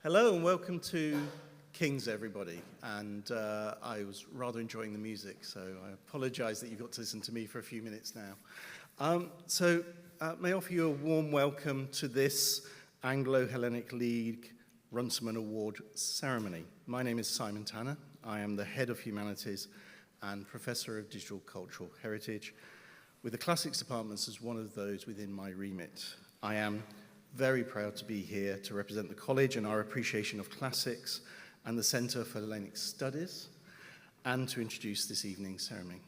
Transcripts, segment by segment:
Hello and welcome to Kings, everybody. And I was rather enjoying the music, so I apologize that you got to listen to me for a few minutes now. May I offer you a warm welcome to this Anglo-Hellenic League Runciman Award ceremony. My name is Simon Tanner. I am the Head of Humanities and Professor of Digital Cultural Heritage, with the Classics Departments as one of those within my remit. I am very proud to be here to represent the college and our appreciation of classics and the Centre for Hellenic Studies, and to introduce this evening's ceremony.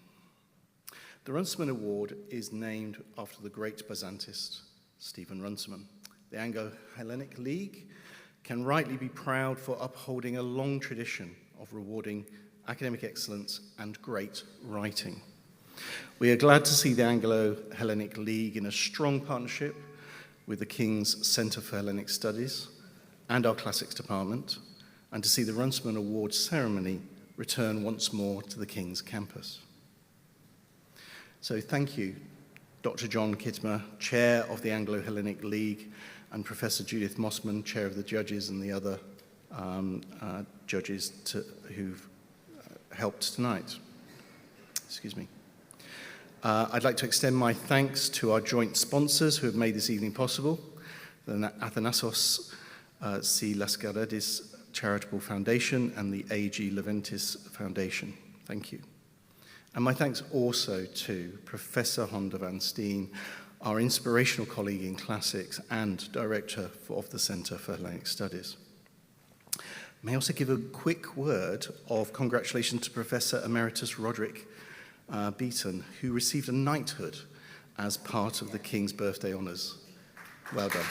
The Runciman Award is named after the great Byzantist Stephen Runciman. The Anglo-Hellenic League can rightly be proud for upholding a long tradition of rewarding academic excellence and great writing. We are glad to see the Anglo-Hellenic League in a strong partnership with the King's Centre for Hellenic Studies and our Classics Department, and to see the Runciman Award ceremony return once more to the King's campus. So thank you, Dr. John Kittmer, Chair of the Anglo-Hellenic League, and Professor Judith Mossman, Chair of the Judges, and the other judges who've helped tonight. Excuse me. I'd like to extend my thanks to our joint sponsors who have made this evening possible, the Athanasos C. Laskaradis Charitable Foundation and the A.G. Leventis Foundation. Thank you. And my thanks also to Professor Honda van Steen, our inspirational colleague in classics and director of the Centre for Hellenic Studies. May I also give a quick word of congratulations to Professor Emeritus Roderick Beaton, who received a knighthood as part of the King's birthday honours. Well done.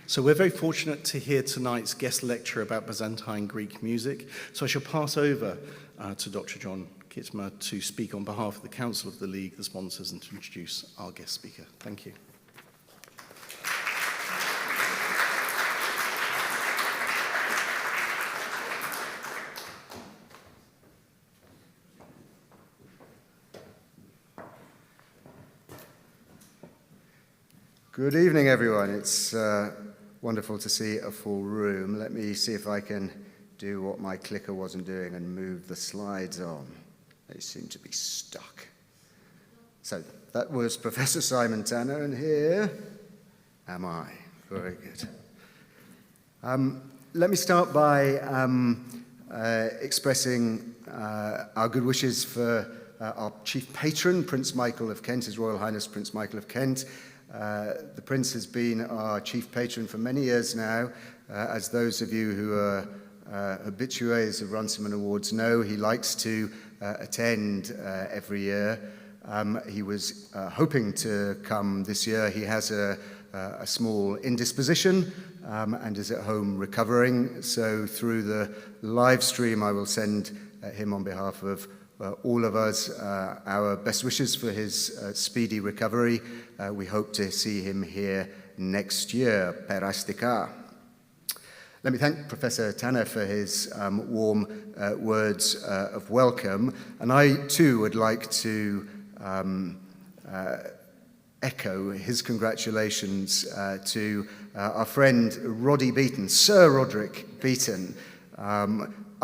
So we're very fortunate to hear tonight's guest lecture about Byzantine Greek music. So I shall pass over to Dr. John Kittmer to speak on behalf of the Council of the League, the sponsors, and to introduce our guest speaker. Thank you. Good evening, everyone. It's wonderful to see a full room. Let me see if I can do what my clicker wasn't doing and move the slides on. They seem to be stuck. So that was Professor Simon Tanner, and here am I. Very good. Let me start by expressing our good wishes for our chief patron, Prince Michael of Kent, His Royal Highness Prince Michael of Kent. The Prince has been our chief patron for many years now. As those of you who are habitués of Runciman Awards know, he likes to attend every year. He was hoping to come this year. He has a small indisposition and is at home recovering. So through the live stream, I will send him on behalf of all of us our best wishes for his speedy recovery. We hope to see him here next year. Perastika. Let me thank Professor Tanner for his warm words of welcome. And I too would like to echo his congratulations to our friend Roddy Beaton, Sir Roderick Beaton.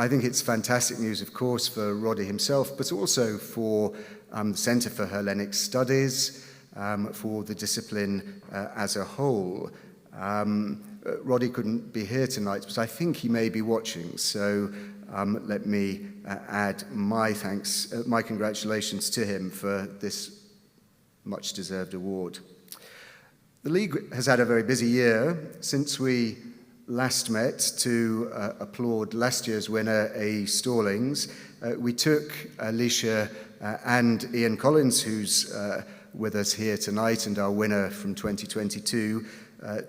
I think it's fantastic news, of course, for Roddy himself, but also for the Centre for Hellenic Studies, for the discipline as a whole. Roddy couldn't be here tonight, but I think he may be watching, so let me add my thanks, my congratulations to him for this much-deserved award. The League has had a very busy year. Since we last met to applaud last year's winner, A. Stallings, we took Alicia and Ian Collins, who's with us here tonight and our winner from 2022,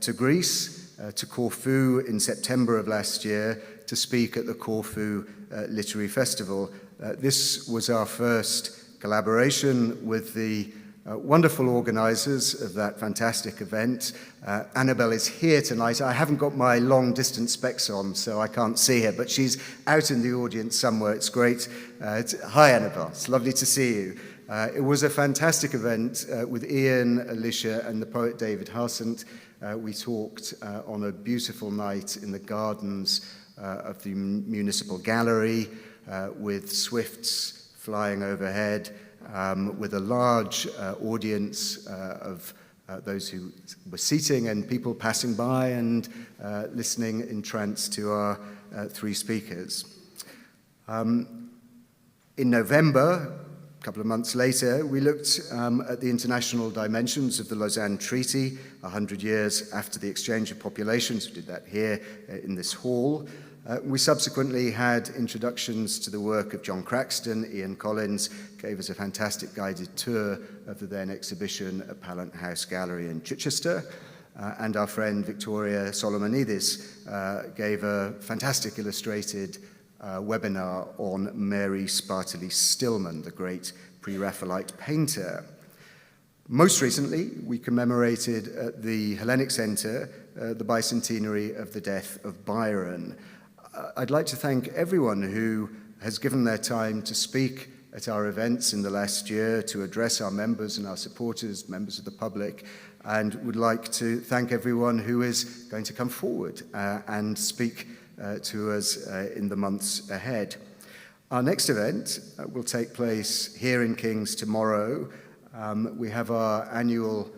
to Greece, to Corfu in September of last year to speak at the Corfu Literary Festival. This was our first collaboration with the wonderful organisers of that fantastic event. Annabelle is here tonight. I haven't got my long-distance specs on, so I can't see her, but she's out in the audience somewhere. It's great. Hi, Annabelle. It's lovely to see you. It was a fantastic event with Ian, Alicia, and the poet David Harsent. We talked on a beautiful night in the gardens of the Municipal Gallery with swifts flying overhead, with a large audience of those who were seating and people passing by and listening entranced to our three speakers. In November, a couple of months later, we looked at the international dimensions of the Lausanne Treaty, 100 years after the exchange of populations. We did that here in this hall. We subsequently had introductions to the work of John Craxton. Ian Collins gave us a fantastic guided tour of the then exhibition at Pallant House Gallery in Chichester. And our friend Victoria Solomonidis gave a fantastic illustrated webinar on Mary Spartely Stillman, the great pre-Raphaelite painter. Most recently, we commemorated at the Hellenic Centre the bicentenary of the death of Byron. I'd like to thank everyone who has given their time to speak at our events in the last year, to address our members and our supporters, members of the public, and would like to thank everyone who is going to come forward and speak to us in the months ahead. Our next event will take place here in King's tomorrow. We have our annual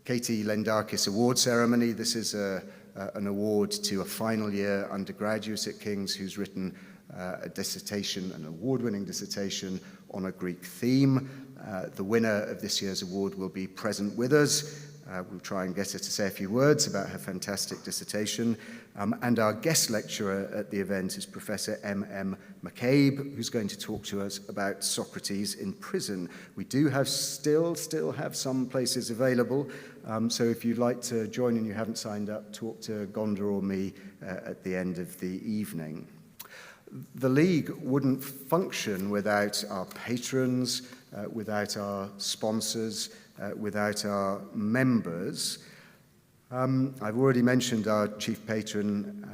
Katie Lendakis Award ceremony. This is an award to a final year undergraduate at King's who's written a dissertation, an award-winning dissertation on a Greek theme. The winner of this year's award will be present with us. We'll try and get her to say a few words about her fantastic dissertation. And our guest lecturer at the event is Professor M.M. McCabe, who's going to talk to us about Socrates in prison. We do have still have some places available, so if you'd like to join and you haven't signed up, talk to Gonda or me at the end of the evening. The League wouldn't function without our patrons, without our sponsors, without our members. I've already mentioned our chief patron,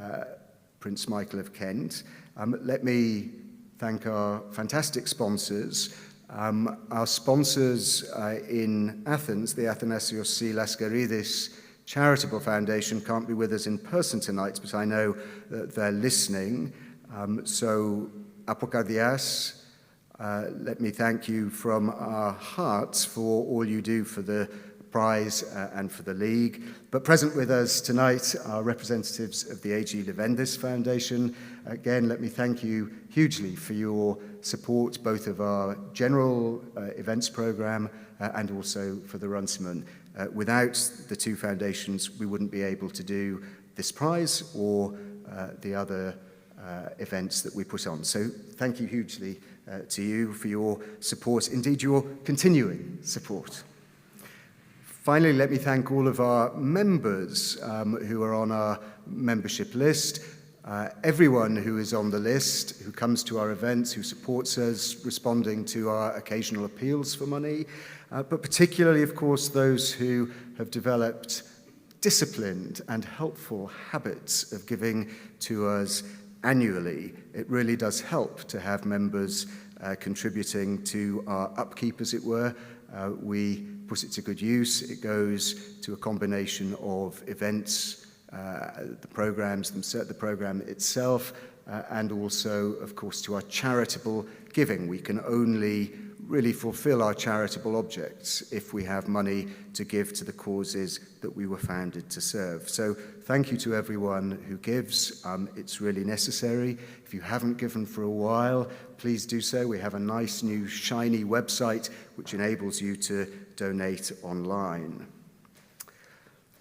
Prince Michael of Kent. Let me thank our fantastic sponsors. Our sponsors in Athens, the Athanasios C. Laskaridis Charitable Foundation, can't be with us in person tonight, but I know that they're listening. So, Apokardias, let me thank you from our hearts for all you do for the prize and for the League. But present with us tonight are representatives of the A.G. Levendis Foundation. Again, let me thank you hugely for your support, both of our general events program and also for the Runciman. Without the two foundations, we wouldn't be able to do this prize or the other events that we put on. So thank you hugely to you for your support, indeed your continuing support. Finally, let me thank all of our members who are on our membership list, everyone who is on the list, who comes to our events, who supports us, responding to our occasional appeals for money, but particularly, of course, those who have developed disciplined and helpful habits of giving to us annually. It really does help to have members contributing to our upkeep, as it were. We put it to good use. It goes to a combination of events, the programs themselves, the program itself, and also, of course, to our charitable giving. We can only really fulfill our charitable objects if we have money to give to the causes that we were founded to serve. So thank you to everyone who gives. It's really necessary. If you haven't given for a while, please do so. We have a nice new shiny website which enables you to donate online.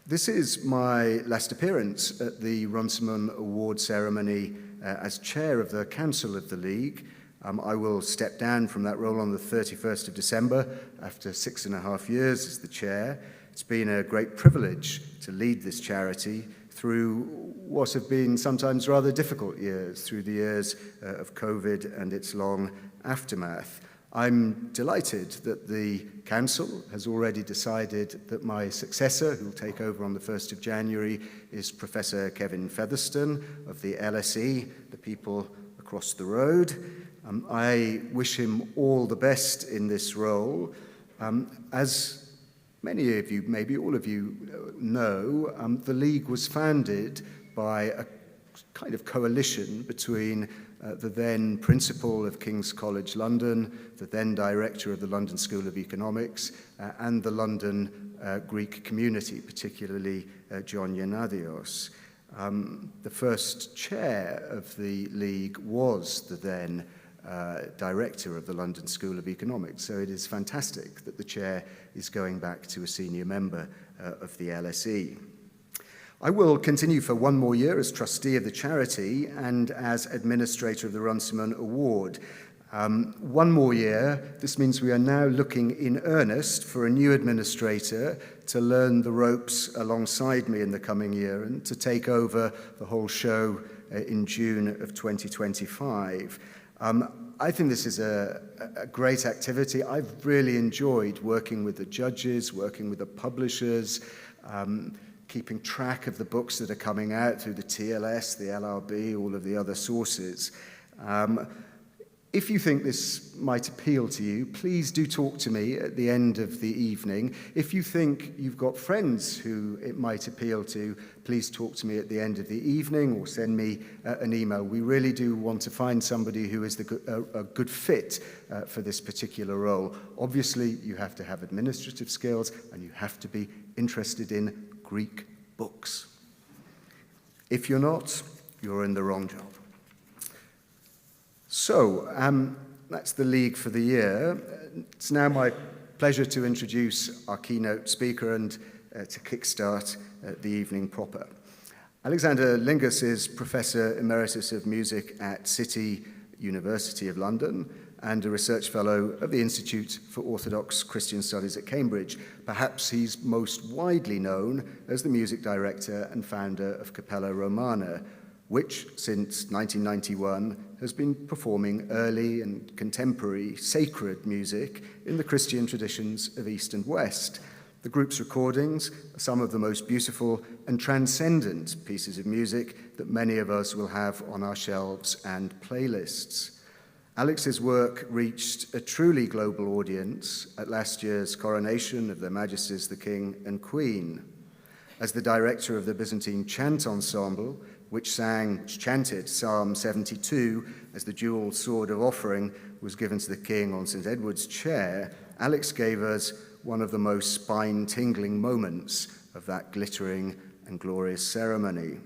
This is my last appearance at the Runciman Award ceremony as chair of the Council of the League. I will step down from that role on the 31st of December after 6.5 years as the chair. It's been a great privilege to lead this charity through what have been sometimes rather difficult years, through the years of COVID and its long aftermath. I'm delighted that the Council has already decided that my successor, who will take over on the 1st of January, is Professor Kevin Featherston of the LSE, the people across the road. I wish him all the best in this role. As many of you, maybe all of you know, the League was founded by a kind of coalition between the then principal of King's College London, the then director of the London School of Economics, and the London Greek community, particularly John Yanadios. The first chair of the League was the then director of the London School of Economics, so it is fantastic that the chair is going back to a senior member of the LSE. I will continue for one more year as trustee of the charity and as administrator of the Runciman Award. One more year, this means we are now looking in earnest for a new administrator to learn the ropes alongside me in the coming year and to take over the whole show in June of 2025. I think this is a great activity. I've really enjoyed working with the judges, working with the publishers, keeping track of the books that are coming out through the TLS, the LRB, all of the other sources. If you think this might appeal to you, please do talk to me at the end of the evening. If you think you've got friends who it might appeal to, please talk to me at the end of the evening or send me an email. We really do want to find somebody who is a good fit for this particular role. Obviously, you have to have administrative skills and you have to be interested in Greek books. If you're not, you're in the wrong job. So, that's the League for the year. It's now my pleasure to introduce our keynote speaker and to kickstart the evening proper. Alexander Lingas is Professor Emeritus of Music at City University of London and a research fellow of the Institute for Orthodox Christian Studies at Cambridge. Perhaps he's most widely known as the music director and founder of Capella Romana, which, since 1991, has been performing early and contemporary sacred music in the Christian traditions of East and West. The group's recordings are some of the most beautiful and transcendent pieces of music that many of us will have on our shelves and playlists. Alex's work reached a truly global audience at last year's coronation of Their Majesties the King and Queen. As the director of the Byzantine Chant Ensemble, which chanted Psalm 72 as the dual sword of offering was given to the king on St. Edward's chair, Alex gave us one of the most spine-tingling moments of that glittering and glorious ceremony.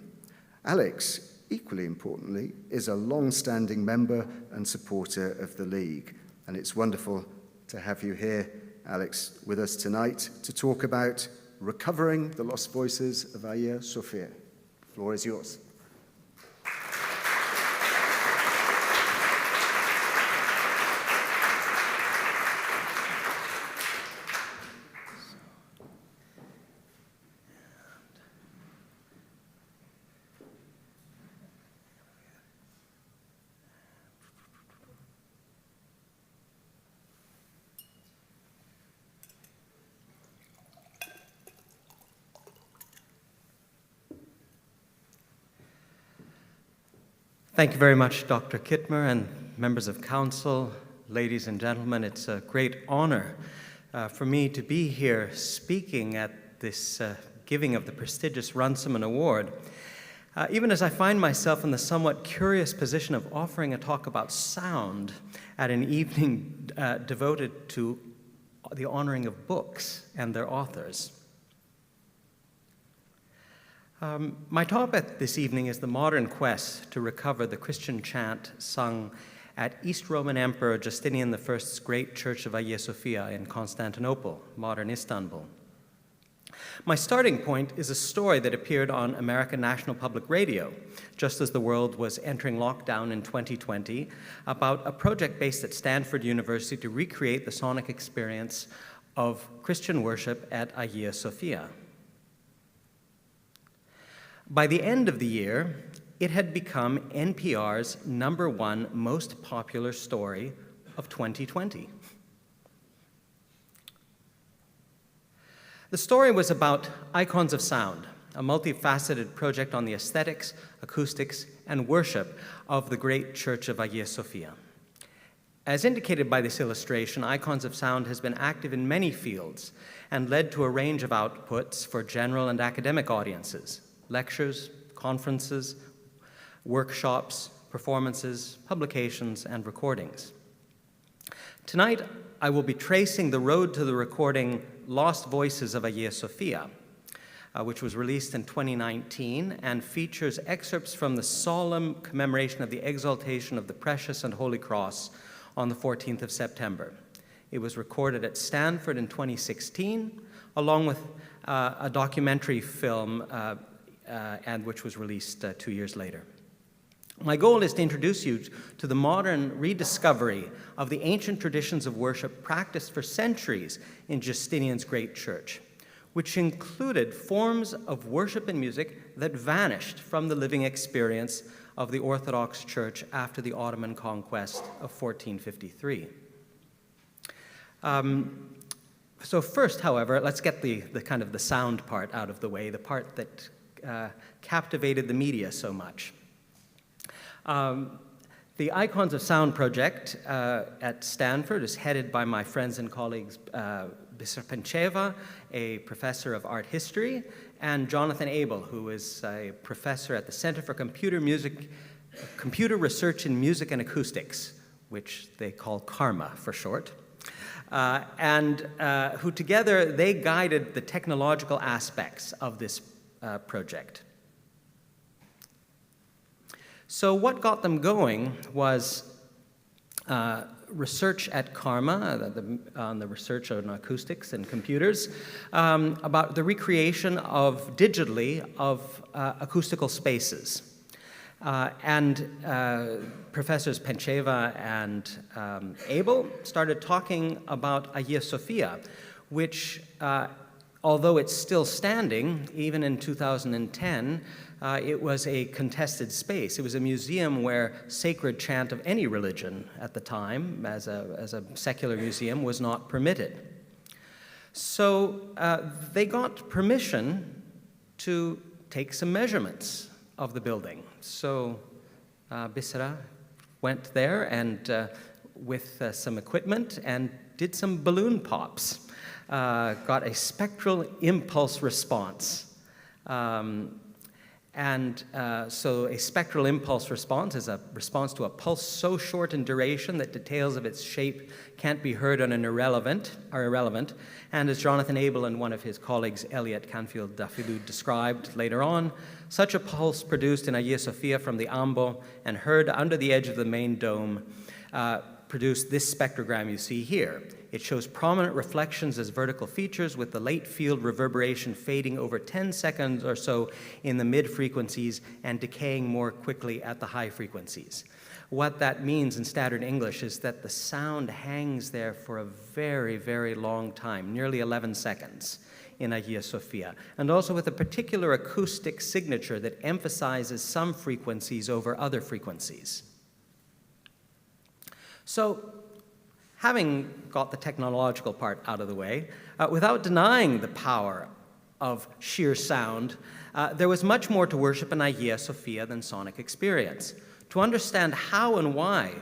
Alex, equally importantly, is a long-standing member and supporter of the League, and it's wonderful to have you here, Alex, with us tonight to talk about recovering the lost voices of Hagia Sophia. The floor is yours. Thank you very much, Dr. Kittmer and members of council, ladies and gentlemen. It's a great honor for me to be here speaking at this giving of the prestigious Runciman Award, even as I find myself in the somewhat curious position of offering a talk about sound at an evening devoted to the honoring of books and their authors. My topic this evening is the modern quest to recover the Christian chant sung at East Roman Emperor Justinian I's great church of Hagia Sophia in Constantinople, modern Istanbul. My starting point is a story that appeared on American National Public Radio, just as the world was entering lockdown in 2020, about a project based at Stanford University to recreate the sonic experience of Christian worship at Hagia Sophia. By the end of the year, it had become NPR's #1 most popular story of 2020. The story was about icons of sound, a multifaceted project on the aesthetics, acoustics, and worship of the great church of Hagia Sophia. As indicated by this illustration, Icons of Sound has been active in many fields and led to a range of outputs for general and academic audiences: lectures, conferences, workshops, performances, publications, and recordings. Tonight, I will be tracing the road to the recording Lost Voices of Hagia Sophia, which was released in 2019 and features excerpts from the solemn commemoration of the exaltation of the precious and holy cross on the 14th of September. It was recorded at Stanford in 2016, along with a documentary film, and which was released 2 years later. My goal is to introduce you to the modern rediscovery of the ancient traditions of worship practiced for centuries in Justinian's great church, which included forms of worship and music that vanished from the living experience of the Orthodox Church after the Ottoman conquest of 1453. So first, however, let's get the kind of the sound part out of the way, the part that captivated the media so much. The Icons of Sound project at Stanford is headed by my friends and colleagues Bisser Pencheva, a professor of art history, and Jonathan Abel, who is a professor at the Center for Computer Research in Music and Acoustics, which they call CARMA for short, and who together they guided the technological aspects of this project. So what got them going was research at CARMA, on the research on acoustics and computers, about the recreation digitally of acoustical spaces. Professors Pencheva and Abel started talking about Hagia Sophia, which, although it's still standing, even in 2010, it was a contested space. It was a museum where sacred chant of any religion at the time, as a secular museum, was not permitted. So they got permission to take some measurements of the building. So Bisera went there and with some equipment and did some balloon pops, got a spectral impulse response. So a spectral impulse response is a response to a pulse so short in duration that details of its shape can't be heard and are irrelevant. And as Jonathan Abel and one of his colleagues, Elliot Canfield-Dafilou, described later on, such a pulse produced in Hagia Sophia from the Ambo and heard under the edge of the main dome produced this spectrogram you see here. It shows prominent reflections as vertical features with the late field reverberation fading over 10 seconds or so in the mid-frequencies and decaying more quickly at the high frequencies. What that means in standard English is that the sound hangs there for a very, very long time, nearly 11 seconds in Hagia Sophia, and also with a particular acoustic signature that emphasizes some frequencies over other frequencies. So, having got the technological part out of the way, without denying the power of sheer sound, there was much more to worship in Hagia Sophia than sonic experience. To understand how and why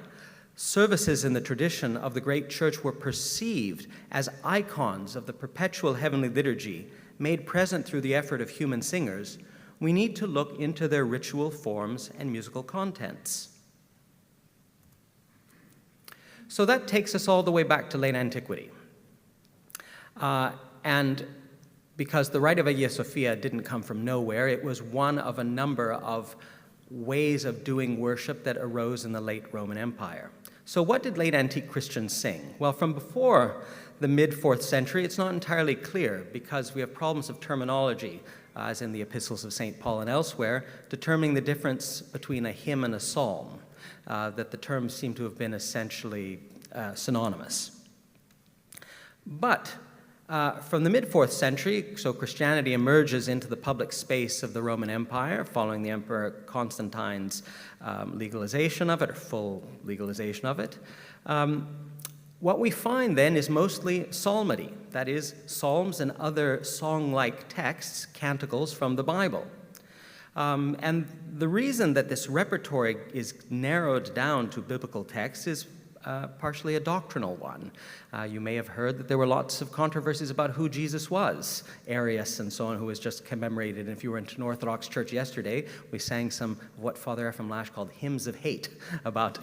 services in the tradition of the great church were perceived as icons of the perpetual heavenly liturgy made present through the effort of human singers, we need to look into their ritual forms and musical contents. So that takes us all the way back to late antiquity. And because the rite of Hagia Sophia didn't come from nowhere, it was one of a number of ways of doing worship that arose in the late Roman Empire. So what did late antique Christians sing? Well, from before the mid-4th century, it's not entirely clear because we have problems of terminology, as in the epistles of St. Paul and elsewhere, determining the difference between a hymn and a psalm, that the terms seem to have been essentially synonymous. But from the mid-4th century, so Christianity emerges into the public space of the Roman Empire following the Emperor Constantine's legalization of it, or full legalization of it. What we find then is mostly psalmody, that is, psalms and other song-like texts, canticles from the Bible. And the reason that this repertory is narrowed down to biblical texts is partially a doctrinal one. You may have heard that there were lots of controversies about who Jesus was, Arius and so on, who was just commemorated. And if you were into an Orthodox church yesterday, we sang some of what Father Ephraim Lash called hymns of hate about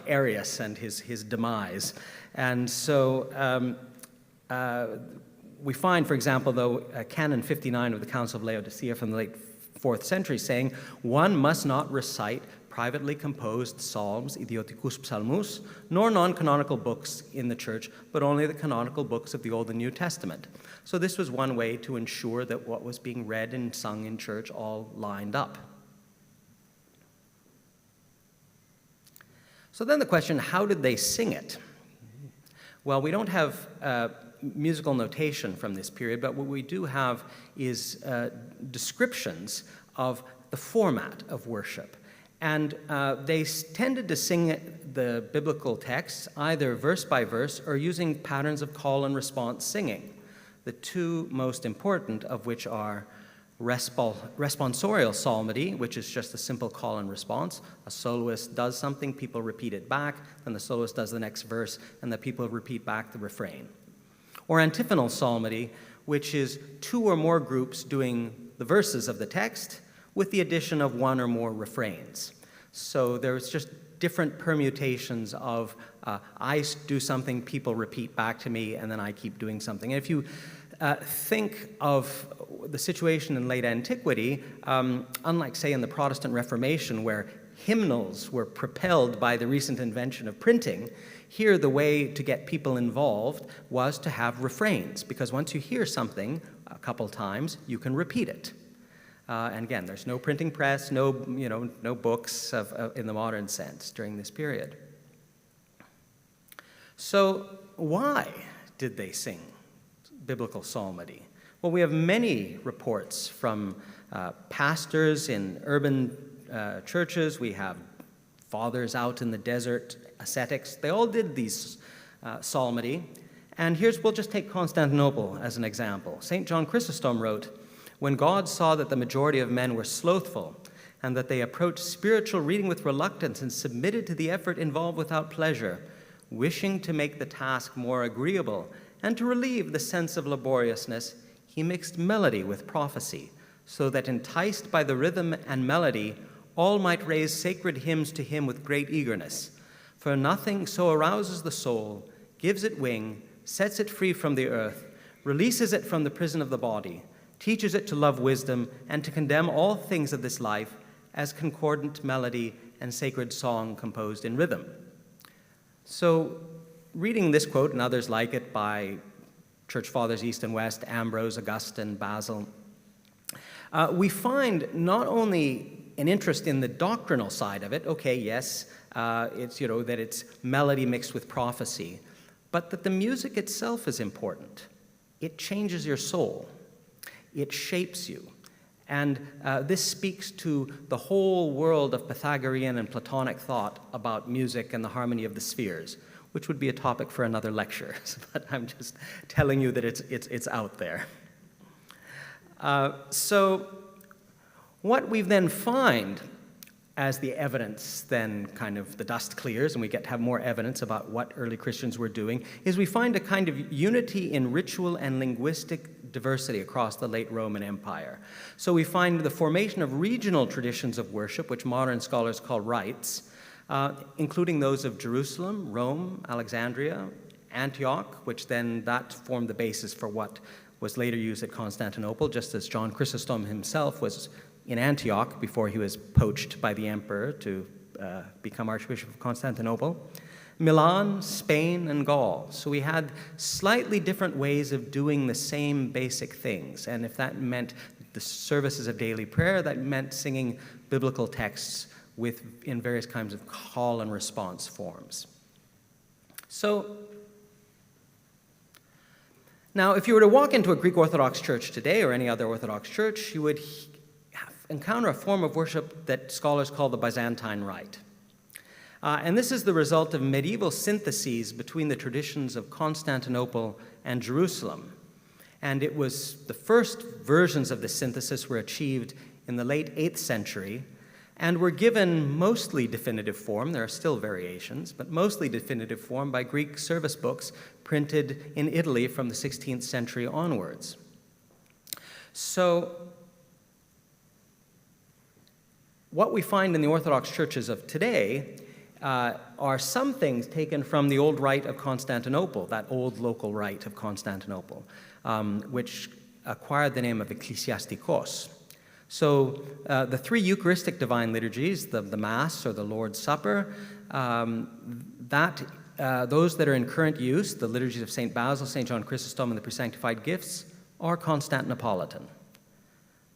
Arius and his demise. And so we find, for example, though, Canon 59 of the Council of Laodicea from the late 4th century saying, one must not recite privately composed psalms, idioticus psalmus, nor non-canonical books in the church, but only the canonical books of the Old and New Testament. So this was one way to ensure that what was being read and sung in church all lined up. So then the question, how did they sing it? Well, we don't have musical notation from this period, but what we do have is descriptions of the format of worship. And they tended to sing the biblical texts either verse by verse or using patterns of call and response singing, the two most important of which are responsorial psalmody, which is just a simple call and response. A soloist does something, people repeat it back, then the soloist does the next verse, and the people repeat back the refrain. Or antiphonal psalmody, which is two or more groups doing the verses of the text with the addition of one or more refrains. So there's just different permutations of I do something, people repeat back to me, and then I keep doing something. And if you think of the situation in late antiquity, unlike, say, in the Protestant Reformation, where hymnals were propelled by the recent invention of printing, here the way to get people involved was to have refrains, because once you hear something a couple times, you can repeat it. And again, there's no printing press, no books in the modern sense during this period. So why did they sing biblical psalmody? Well, we have many reports from pastors in urban churches. We have fathers out in the desert, ascetics. They all did these psalmody. And we'll just take Constantinople as an example. St. John Chrysostom wrote, "When God saw that the majority of men were slothful and that they approached spiritual reading with reluctance and submitted to the effort involved without pleasure, wishing to make the task more agreeable and to relieve the sense of laboriousness, he mixed melody with prophecy, so that enticed by the rhythm and melody, all might raise sacred hymns to him with great eagerness. For nothing so arouses the soul, gives it wing, sets it free from the earth, releases it from the prison of the body, teaches it to love wisdom and to condemn all things of this life as concordant melody and sacred song composed in rhythm." So reading this quote and others like it by church fathers east and west, Ambrose, Augustine, Basil, we find not only an interest in the doctrinal side of it, okay, yes, it's, that it's melody mixed with prophecy, but that the music itself is important. It changes your soul. It shapes you. And this speaks to the whole world of Pythagorean and Platonic thought about music and the harmony of the spheres, which would be a topic for another lecture, but I'm just telling you that it's out there. So what we then find as the evidence then kind of the dust clears and we get to have more evidence about what early Christians were doing is we find a kind of unity in ritual and linguistic diversity across the late Roman Empire. So we find the formation of regional traditions of worship, which modern scholars call rites, including those of Jerusalem, Rome, Alexandria, Antioch, which then that formed the basis for what was later used at Constantinople, just as John Chrysostom himself was in Antioch before he was poached by the emperor to become Archbishop of Constantinople. Milan, Spain, and Gaul. So we had slightly different ways of doing the same basic things. And if that meant the services of daily prayer, that meant singing biblical texts in various kinds of call and response forms. So now, if you were to walk into a Greek Orthodox church today or any other Orthodox church, you would encounter a form of worship that scholars call the Byzantine rite. And this is the result of medieval syntheses between the traditions of Constantinople and Jerusalem. And it was the first versions of this synthesis were achieved in the late 8th century and were given mostly definitive form. There are still variations, but mostly definitive form by Greek service books printed in Italy from the 16th century onwards. So what we find in the Orthodox churches of today are some things taken from the old rite of Constantinople, that old local rite of Constantinople, which acquired the name of ecclesiastikos. So the three Eucharistic divine liturgies, the Mass or the Lord's Supper, those that are in current use, the liturgies of St. Basil, St. John Chrysostom, and the Presanctified Gifts, are Constantinopolitan.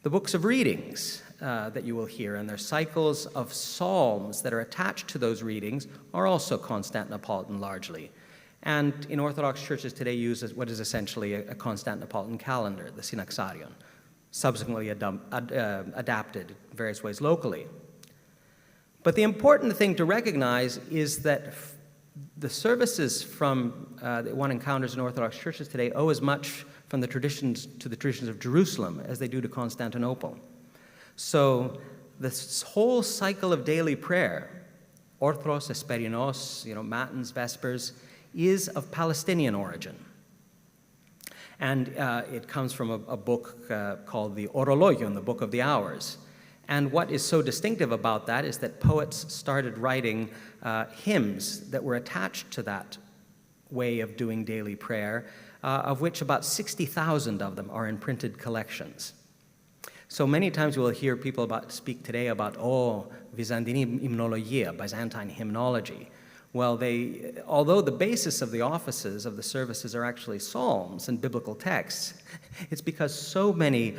The books of readings that you will hear and their cycles of psalms that are attached to those readings are also Constantinopolitan largely. And in Orthodox churches today use what is essentially a Constantinopolitan calendar, the Synaxarion, subsequently adapted in various ways locally. But the important thing to recognize is that the services that one encounters in Orthodox churches today owe as much from the traditions of Jerusalem as they do to Constantinople. So this whole cycle of daily prayer, orthros, esperinos, matins, vespers, is of Palestinian origin. And it comes from a book called the Orologion, the Book of the Hours. And what is so distinctive about that is that poets started writing hymns that were attached to that way of doing daily prayer, of which about 60,000 of them are in printed collections. So many times we'll hear people speak today about, Byzantine hymnologia, Byzantine hymnology. Well, although the basis of the offices of the services are actually psalms and biblical texts, it's because so many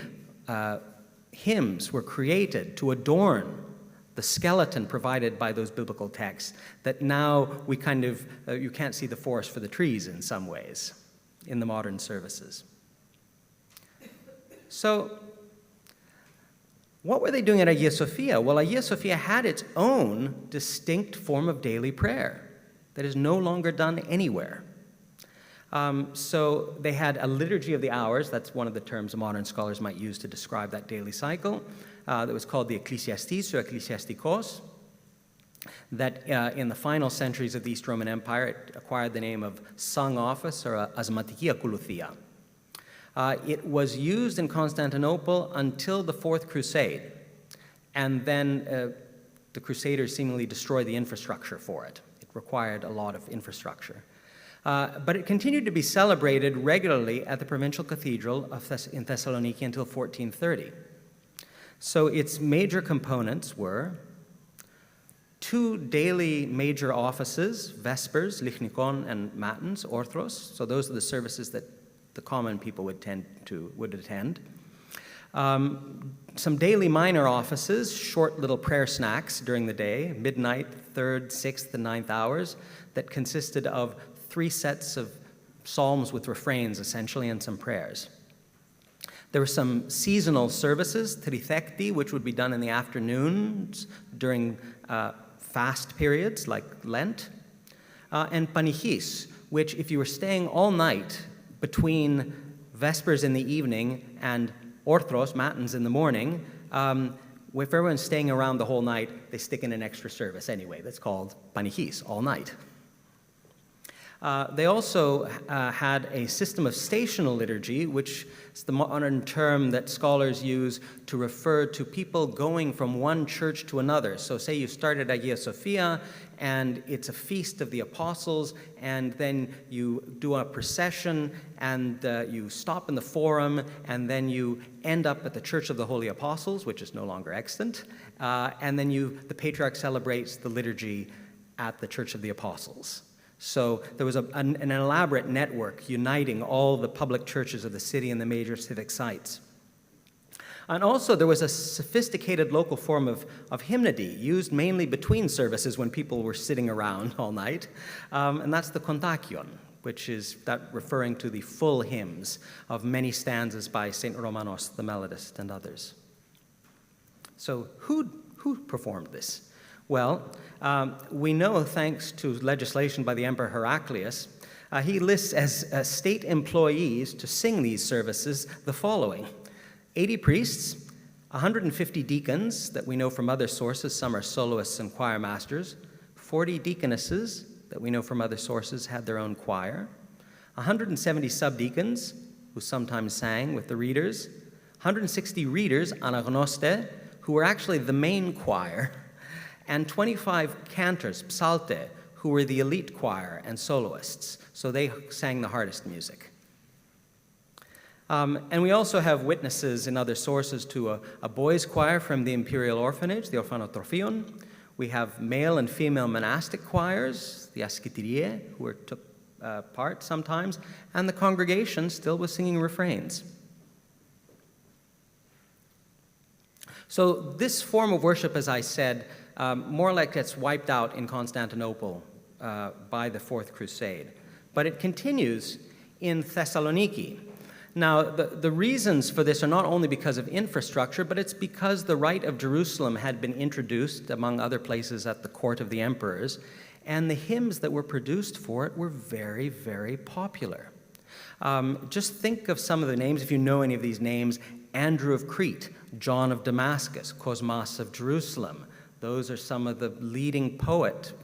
hymns were created to adorn the skeleton provided by those biblical texts that now we you can't see the forest for the trees in some ways in the modern services. So, what were they doing at Hagia Sophia? Well, Hagia Sophia had its own distinct form of daily prayer that is no longer done anywhere. So they had a liturgy of the hours. That's one of the terms modern scholars might use to describe that daily cycle. That was called the Ecclesiastes or Ecclesiastikos. That in the final centuries of the East Roman Empire, it acquired the name of sung office or asmatikia koulouthia. It was used in Constantinople until the Fourth Crusade, and then the Crusaders seemingly destroyed the infrastructure for it. It required a lot of infrastructure. But it continued to be celebrated regularly at the provincial cathedral in Thessaloniki until 1430. So its major components were 2 daily major offices, vespers, lichnikon, and matins, orthros. So those are the services that the common people would attend. Some daily minor offices, short little prayer snacks during the day, midnight, 3rd, 6th, and 9th hours, that consisted of 3 sets of psalms with refrains, essentially, and some prayers. There were some seasonal services, trithekti, which would be done in the afternoons during fast periods like Lent, and panichis, which if you were staying all night between vespers in the evening and orthros, matins in the morning, if everyone's staying around the whole night, they stick in an extra service anyway. That's called panichis, all night. They also had a system of stational liturgy, which is the modern term that scholars use to refer to people going from one church to another. So say you started at Hagia Sophia, and it's a feast of the apostles, and then you do a procession, and you stop in the forum, and then you end up at the Church of the Holy Apostles, which is no longer extant, and then the patriarch celebrates the liturgy at the Church of the Apostles. So there was an elaborate network uniting all the public churches of the city and the major civic sites. And also there was a sophisticated local form of hymnody used mainly between services when people were sitting around all night, and that's the kontakion, which is that referring to the full hymns of many stanzas by St. Romanos the Melodist and others. So who performed this? Well, we know, thanks to legislation by the Emperor Heraclius, he lists as state employees to sing these services the following: 80 priests, 150 deacons that we know from other sources, some are soloists and choir masters, 40 deaconesses that we know from other sources had their own choir, 170 subdeacons who sometimes sang with the readers, 160 readers, anagnoste, who were actually the main choir, and 25 cantors, psalte, who were the elite choir and soloists. So they sang the hardest music. And we also have witnesses in other sources to a boys' choir from the imperial orphanage, the Orphanotropion. We have male and female monastic choirs, the Askitirie, who took part sometimes, and the congregation still was singing refrains. So this form of worship, as I said, more or less gets wiped out in Constantinople by the Fourth Crusade. But it continues in Thessaloniki. Now, the reasons for this are not only because of infrastructure, but it's because the Rite of Jerusalem had been introduced, among other places, at the court of the emperors, and the hymns that were produced for it were very, very popular. Just think of some of the names, if you know any of these names: Andrew of Crete, John of Damascus, Cosmas of Jerusalem. Those are some of the leading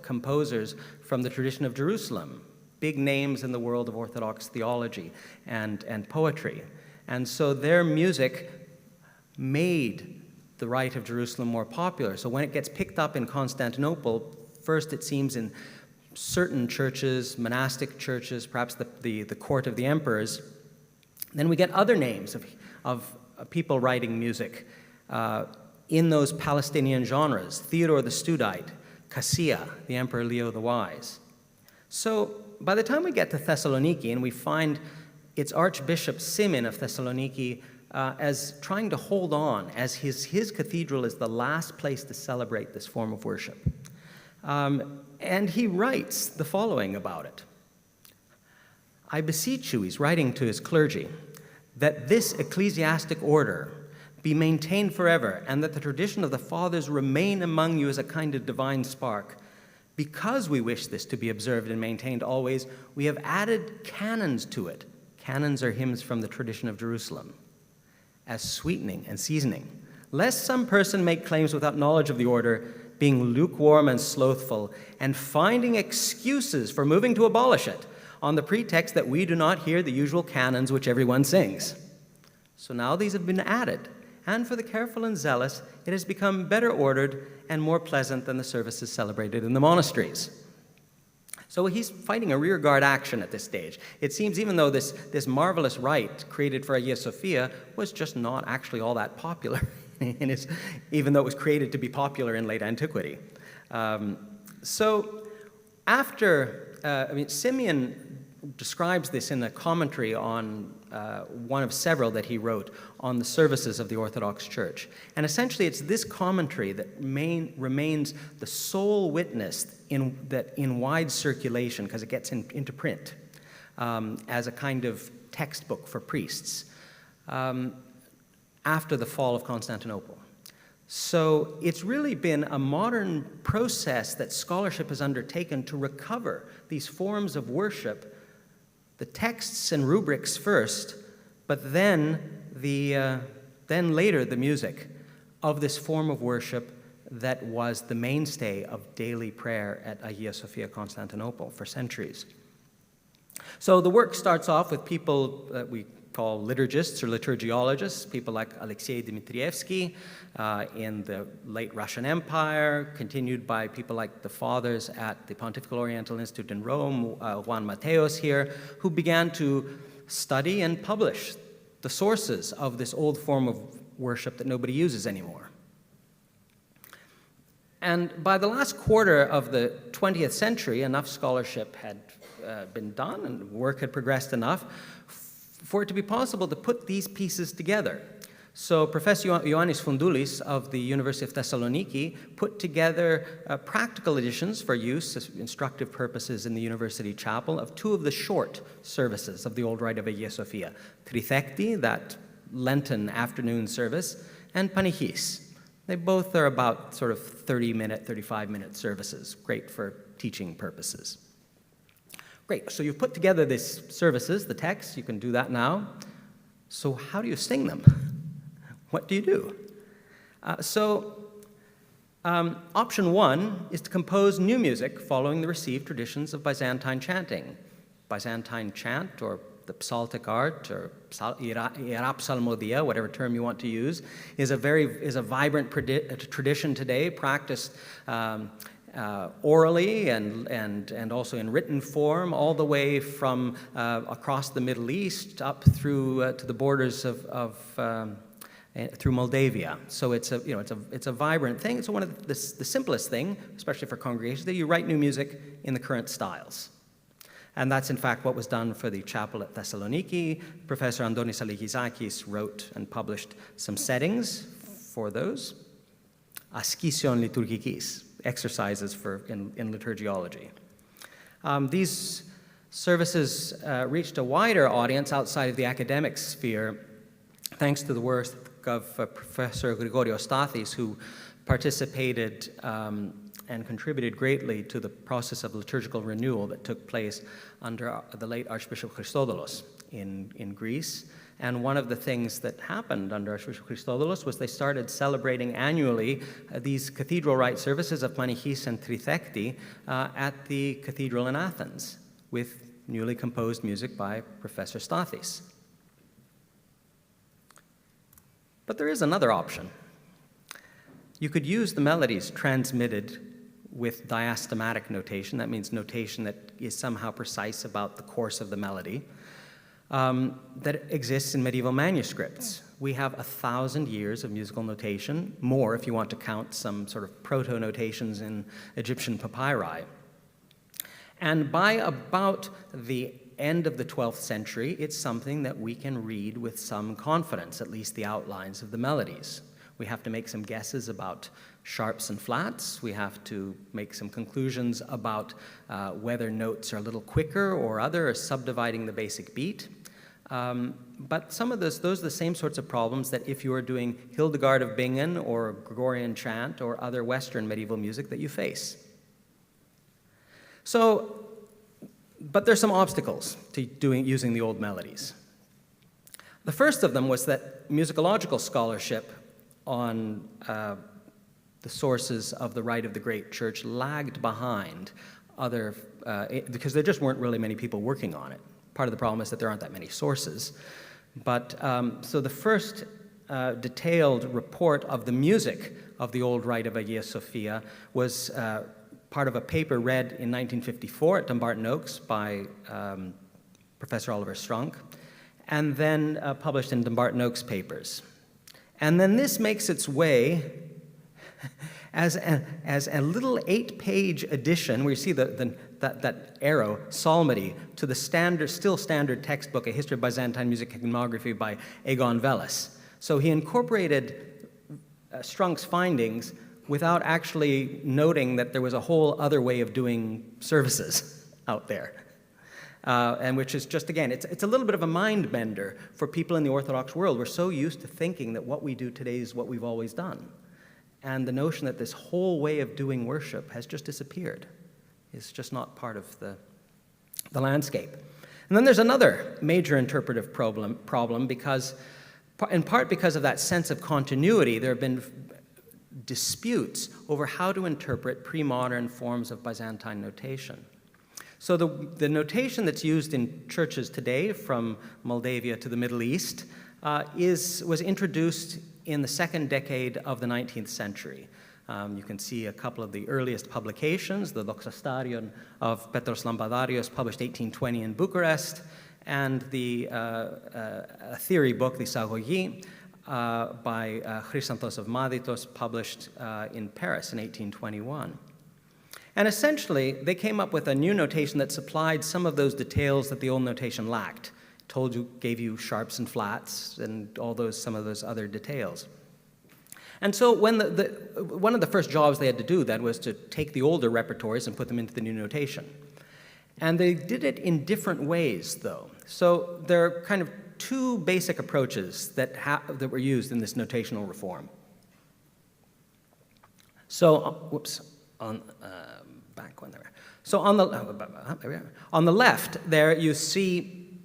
composers from the tradition of Jerusalem. Big names in the world of Orthodox theology and poetry. And so their music made the Rite of Jerusalem more popular. So when it gets picked up in Constantinople, first it seems in certain churches, monastic churches, perhaps the court of the emperors. Then we get other names of people writing music in those Palestinian genres: Theodore the Studite, Cassia, the Emperor Leo the Wise. So by the time we get to Thessaloniki, and we find its Archbishop Simeon of Thessaloniki as trying to hold on, as his cathedral is the last place to celebrate this form of worship. And he writes the following about it: "I beseech you," he's writing to his clergy, "that this ecclesiastic order be maintained forever, and that the tradition of the fathers remain among you as a kind of divine spark. Because we wish this to be observed and maintained always, we have added canons to it." Canons are hymns from the tradition of Jerusalem, "as sweetening and seasoning, lest some person make claims without knowledge of the order, being lukewarm and slothful, and finding excuses for moving to abolish it, on the pretext that we do not hear the usual canons which everyone sings. So now these have been added, and for the careful and zealous, it has become better ordered and more pleasant than the services celebrated in the monasteries." So he's fighting a rearguard action at this stage. It seems even though this marvelous rite created for Hagia Sophia was just not actually all that popular, even though it was created to be popular in late antiquity. So after, Simeon describes this in a commentary on one of several that he wrote on the services of the Orthodox Church. And essentially it's this commentary that remains the sole witness in wide circulation, because it gets into print as a kind of textbook for priests after the fall of Constantinople. So it's really been a modern process that scholarship has undertaken to recover these forms of worship, the texts and rubrics first, but then later the music of this form of worship that was the mainstay of daily prayer at Hagia Sophia, Constantinople for centuries. So the work starts off with people that we call liturgists or liturgiologists, people like Alexei Dmitrievsky in the late Russian Empire, continued by people like the fathers at the Pontifical Oriental Institute in Rome, Juan Mateos here, who began to study and publish the sources of this old form of worship that nobody uses anymore. And by the last quarter of the 20th century, enough scholarship had been done and work had progressed enough for it to be possible to put these pieces together. So Professor Ioannis Foundoulis of the University of Thessaloniki put together practical editions for use as instructive purposes in the university chapel of two of the short services of the old rite of Hagia Sophia: Trithekti, that Lenten afternoon service, and Panichis, They both are about sort of 30-minute, 35-minute services, great for teaching purposes. Great, so you've put together these services, the text, you can do that now. So how do you sing them? What do you do? Option one is to compose new music following the received traditions of Byzantine chanting. Byzantine chant, or the psaltic art, or psalmodia, whatever term you want to use, is a vibrant tradition today, practiced orally and also in written form, all the way from across the Middle East up through to the borders through Moldavia. So it's a vibrant thing. It's one of the simplest thing, especially for congregations, that you write new music in the current styles. And that's, in fact, what was done for the chapel at Thessaloniki. Professor Andonis Aligizakis wrote and published some settings for those. Askision liturgikis, exercises in liturgiology. These services reached a wider audience outside of the academic sphere, thanks to the work of Professor Grigorios Stathis, who participated and contributed greatly to the process of liturgical renewal that took place under the late Archbishop Christodoulos in Greece. And one of the things that happened under Archbishop Christodoulos was they started celebrating annually these cathedral rite services of Manichis and Trithekti at the cathedral in Athens with newly composed music by Professor Stathis. But there is another option. You could use the melodies transmitted with diastematic notation. That means notation that is somehow precise about the course of the melody. That exists in medieval manuscripts. We have 1,000 years of musical notation, more if you want to count some sort of proto-notations in Egyptian papyri. And by about the end of the 12th century, it's something that we can read with some confidence, at least the outlines of the melodies. We have to make some guesses about sharps and flats. We have to make some conclusions about whether notes are a little quicker or other, or subdividing the basic beat. But some of those are the same sorts of problems that if you are doing Hildegard of Bingen or Gregorian chant or other Western medieval music that you face. But there's some obstacles to using the old melodies. The first of them was that musicological scholarship on the sources of the rite of the great church lagged behind other, because there just weren't really many people working on it. Part of the problem is that there aren't that many sources. But so the first detailed report of the music of the old rite of Hagia Sophia was part of a paper read in 1954 at Dumbarton Oaks by Professor Oliver Strunk, and then published in Dumbarton Oaks papers. And then this makes its way as a little 8-page edition, where you see that arrow, psalmody, to the still standard textbook, A History of Byzantine Music Hymnography by Egon Vellis. So he incorporated Strunk's findings without actually noting that there was a whole other way of doing services out there. And which is just, again, it's a little bit of a mind bender for people in the Orthodox world. We're so used to thinking that what we do today is what we've always done. And the notion that this whole way of doing worship has just disappeared. It's just not part of the landscape. And then there's another major interpretive problem because, in part because of that sense of continuity, there have been disputes over how to interpret pre-modern forms of Byzantine notation. So the notation that's used in churches today from Moldavia to the Middle East was introduced in the second decade of the 19th century. You can see a couple of the earliest publications, the Doxastarion of Petros Lampadaриos, published 1820 in Bucharest, and the theory book, the Sagogi, by Chrysanthos of Maditos, published in Paris in 1821. And essentially, they came up with a new notation that supplied some of those details that the old notation lacked. Gave you sharps and flats and some of those other details. And so when one of the first jobs they had to do then was to take the older repertories and put them into the new notation. And they did it in different ways, though. So there are kind of two basic approaches that were used in this notational reform. So, back one there. So on the left there you see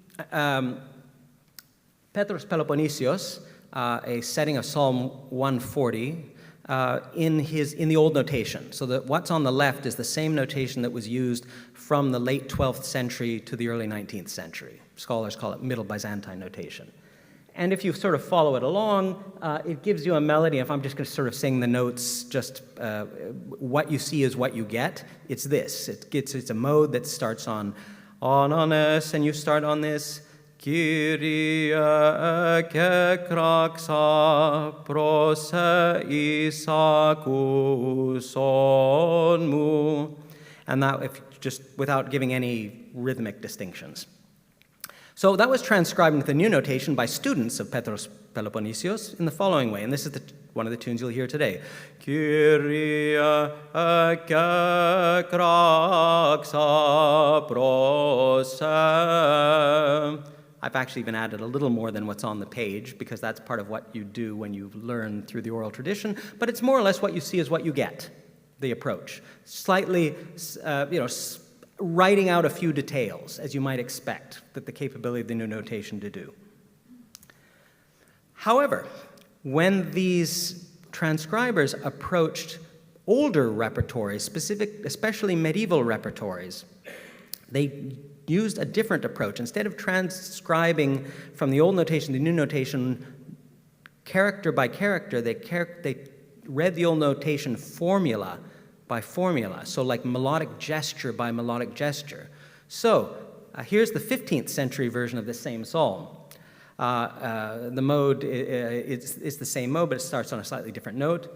Petros Peloponnesios, a setting of Psalm 140 in the old notation. So that what's on the left is the same notation that was used from the late 12th century to the early 19th century. Scholars call it Middle Byzantine notation. And if you sort of follow it along, it gives you a melody. If I'm just going to sort of sing the notes, just what you see is what you get. It's this. It's a mode that starts on S, and you start on this. Kyrie kekraxa prose isakuson mu. And that, if just without giving any rhythmic distinctions. So that was transcribed into the new notation by students of Petros Peloponnesios in the following way, and this is one of the tunes you'll hear today. Kyrie kekraxa prose. I've actually even added a little more than what's on the page, because that's part of what you do when you learn through the oral tradition, but it's more or less what you see is what you get, the approach. Slightly, writing out a few details, as you might expect, that the capability of the new notation to do. However, when these transcribers approached older repertories, especially medieval repertories, they used a different approach. Instead of transcribing from the old notation to the new notation character by character, they read the old notation formula by formula, so like melodic gesture by melodic gesture. So here's the 15th century version of the same psalm. The mode is the same mode, but it starts on a slightly different note.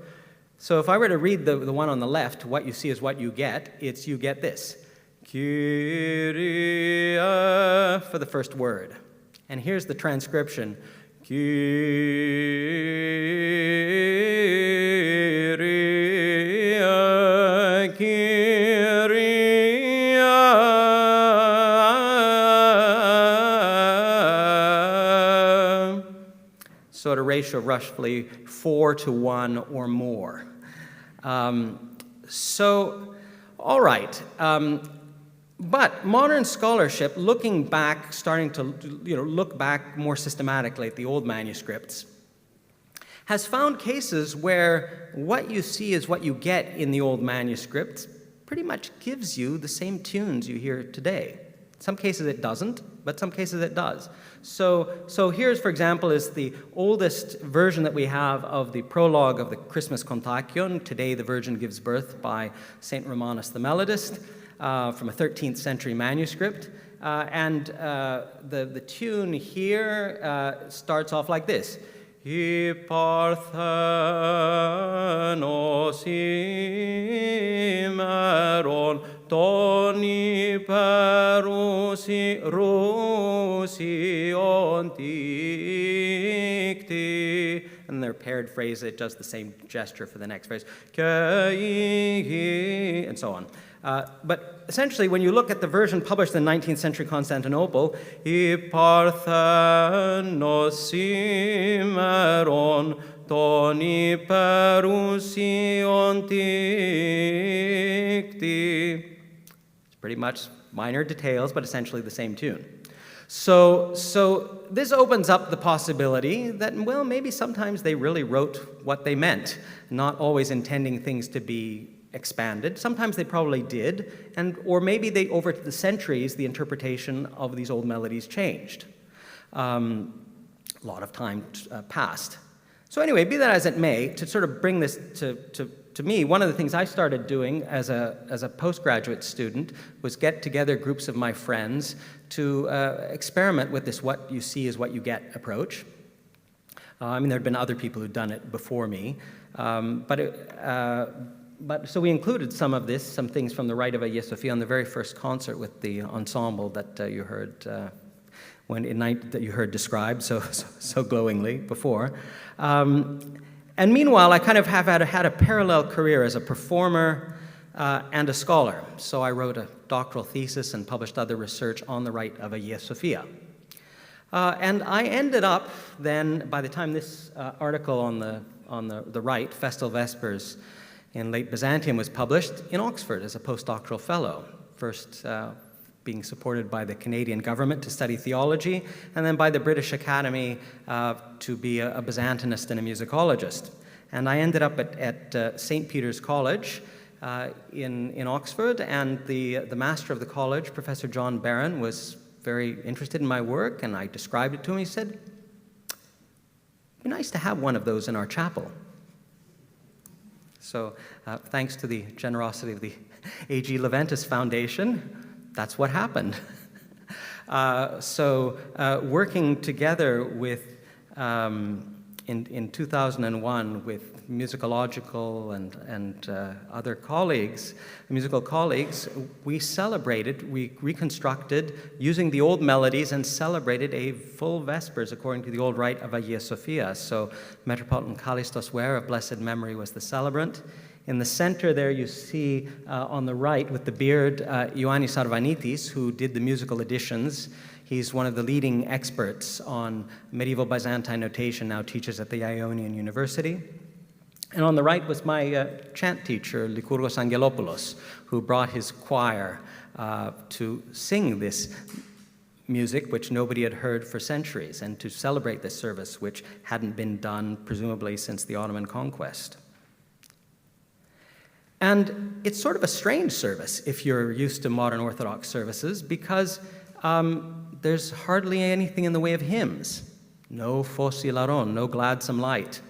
So if I were to read the one on the left, what you see is what you get. You get this. Kyrie for the first word. And here's the transcription. Kyrie, Kyrie. So at a ratio of roughly 4-to-1 or more. All right. But modern scholarship, looking back, starting to look back more systematically at the old manuscripts, has found cases where what you see is what you get in the old manuscripts pretty much gives you the same tunes you hear today. Some cases it doesn't, but some cases it does. So here's, for example, is the oldest version that we have of the prologue of the Christmas Kontakion, Today the Virgin Gives Birth, by St. Romanus the Melodist, from a 13th century manuscript. The tune here starts off like this. Hi parthenos imeron toni perusi rusion dicti. And they're paired phrase, it does the same gesture for the next phrase. And so on. But essentially, when you look at the version published in 19th century Constantinople, I parthenos imeron toni perusion dicti. It's pretty much minor details, but essentially the same tune. So this opens up the possibility that, well, maybe sometimes they really wrote what they meant, not always intending things to be expanded. Sometimes they probably did, or maybe over the centuries, the interpretation of these old melodies changed. A lot of time passed. So anyway, be that as it may, to sort of bring this to me, one of the things I started doing as a postgraduate student was get together groups of my friends to experiment with this what you see is what you get approach. There had been other people who'd done it before me, so we included some things from the Rite of Hagia Sophia on the very first concert with the ensemble that you heard that you heard described so glowingly before. And meanwhile, I kind of have had a parallel career as a performer and a scholar. So I wrote a doctoral thesis and published other research on the Rite of Hagia Sophia. And I ended up then, by the time this article on the Rite, Festal Vespers, in late Byzantium was published in Oxford as a postdoctoral fellow, first being supported by the Canadian government to study theology, and then by the British Academy to be a Byzantinist and a musicologist. And I ended up at St. Peter's College in Oxford, and the master of the college, Professor John Barron, was very interested in my work, and I described it to him. He said, "It'd be nice to have one of those in our chapel." So thanks to the generosity of the A.G. Leventis Foundation, that's what happened. Working together with, in 2001 with musicological and other colleagues, musical colleagues, we reconstructed, using the old melodies, and celebrated a full Vespers according to the old rite of Hagia Sophia. So Metropolitan Kallistos Ware of blessed memory was the celebrant. In the center there you see on the right with the beard Ioannis Arvanitis, who did the musical editions. He's one of the leading experts on medieval Byzantine notation, now teaches at the Ionian University. And on the right was my chant teacher, Lykourgos Angelopoulos, who brought his choir to sing this music, which nobody had heard for centuries, and to celebrate this service, which hadn't been done, presumably, since the Ottoman conquest. And it's sort of a strange service if you're used to modern Orthodox services, because there's hardly anything in the way of hymns. No Phos Ilaron, no gladsome light.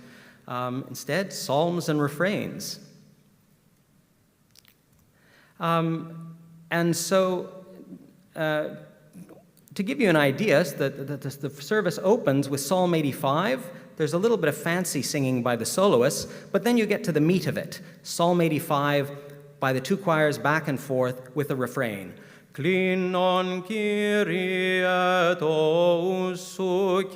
Instead, psalms and refrains. And so, to give you an idea, the service opens with Psalm 85. There's a little bit of fancy singing by the soloists, but then you get to the meat of it. Psalm 85 by the two choirs back and forth with a refrain. Klinon Kyrie dousu ke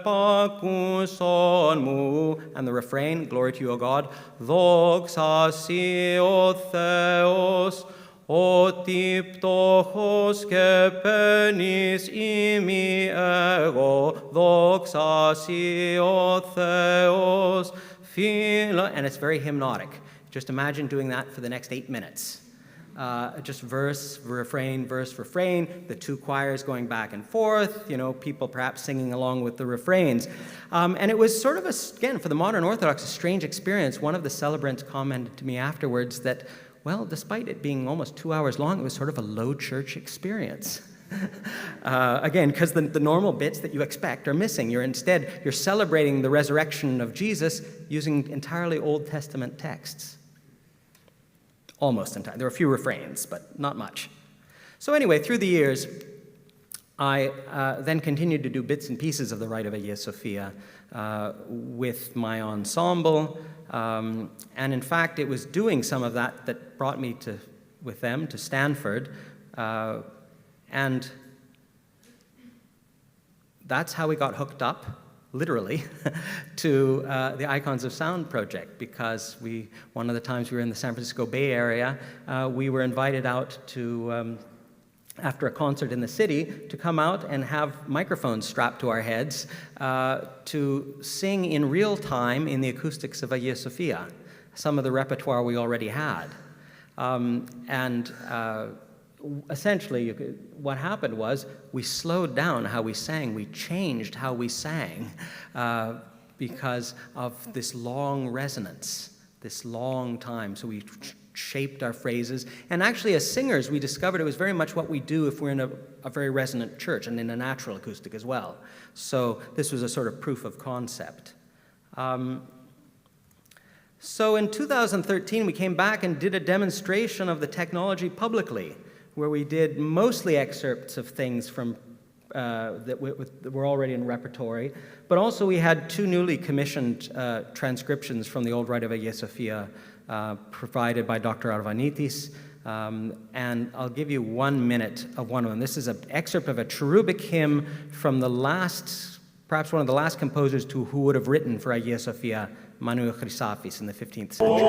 pakuson mu. And the refrain, glory to you, O God. Doxa si o Theos, o tiptochos ke penis imi ego. Doxa si o Theos, phila. And it's very hymnotic. Just imagine doing that for the next 8 minutes. Just verse, refrain, verse, refrain, the two choirs going back and forth, people perhaps singing along with the refrains. And it was sort of, again, for the modern Orthodox, a strange experience. One of the celebrants commented to me afterwards that, well, despite it being almost 2 hours long, it was sort of a low church experience. Again, because the normal bits that you expect are missing. You're celebrating the resurrection of Jesus using entirely Old Testament texts. Almost entirely. There were a few refrains, but not much. So anyway, through the years, I then continued to do bits and pieces of the Rite of Hagia Sophia with my ensemble. And in fact, it was doing some of that that brought me with them to Stanford. And that's how we got hooked up, literally, to the Icons of Sound project, because one of the times we were in the San Francisco Bay Area, we were invited out to, after a concert in the city, to come out and have microphones strapped to our heads to sing in real time in the acoustics of Hagia Sophia, some of the repertoire we already had. Essentially, what happened was we slowed down how we sang. We changed how we sang because of this long resonance, this long time. So we shaped our phrases. And actually, as singers, we discovered it was very much what we do if we're in a very resonant church and in a natural acoustic as well. So this was a sort of proof of concept. So in 2013, we came back and did a demonstration of the technology publicly, where we did mostly excerpts of things from that were already in repertory, but also we had two newly commissioned transcriptions from the old Rite of Hagia Sophia provided by Dr. Arvanitis, and I'll give you 1 minute of one of them. This is an excerpt of a cherubic hymn from perhaps one of the last composers who would have written for Hagia Sophia, Manu Chrysafis, in the 15th century.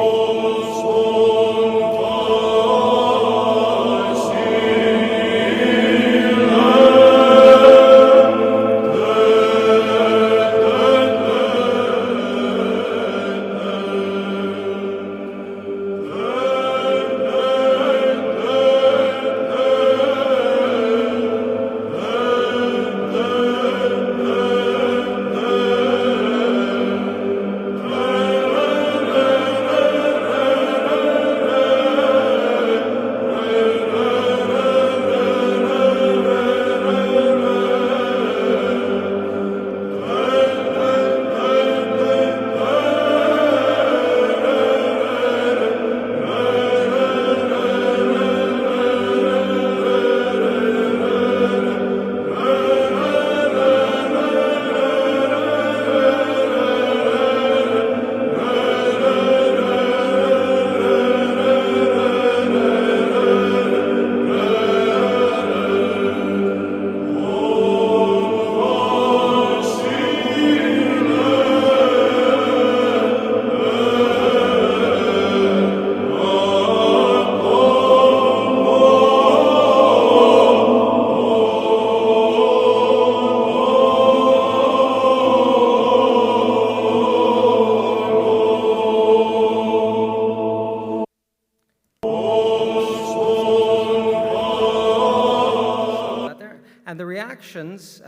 reactions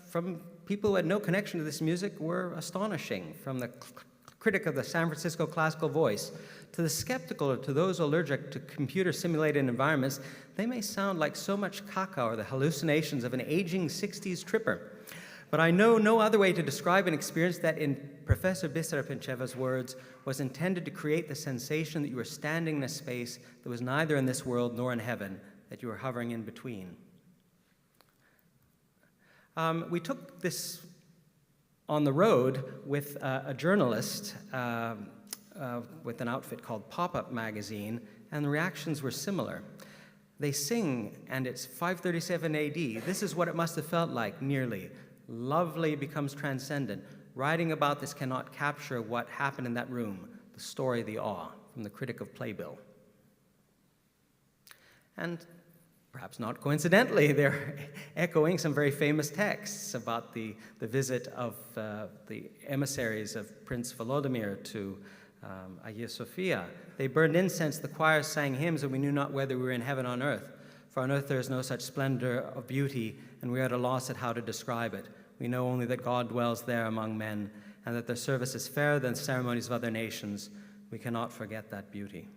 from people who had no connection to this music were astonishing, from the critic of the San Francisco Classical Voice to the skeptical or to those allergic to computer-simulated environments. They may sound like so much caca or the hallucinations of an aging 60s tripper. But I know no other way to describe an experience that, in Professor Bisera-Pincheva's words, was intended to create the sensation that you were standing in a space that was neither in this world nor in heaven, that you were hovering in between. We took this on the road with a journalist with an outfit called Pop-Up Magazine, and the reactions were similar. They sing, and it's 537 AD. This is what it must have felt like, nearly. Lovely becomes transcendent. Writing about this cannot capture what happened in that room, the story, the awe, from the critic of Playbill. And perhaps not coincidentally, they're echoing some very famous texts about the visit of the emissaries of Prince Volodymyr to Hagia Sophia. They burned incense, the choir sang hymns, and we knew not whether we were in heaven or on earth. For on earth there is no such splendor of beauty, and we are at a loss at how to describe it. We know only that God dwells there among men, and that their service is fairer than ceremonies of other nations. We cannot forget that beauty.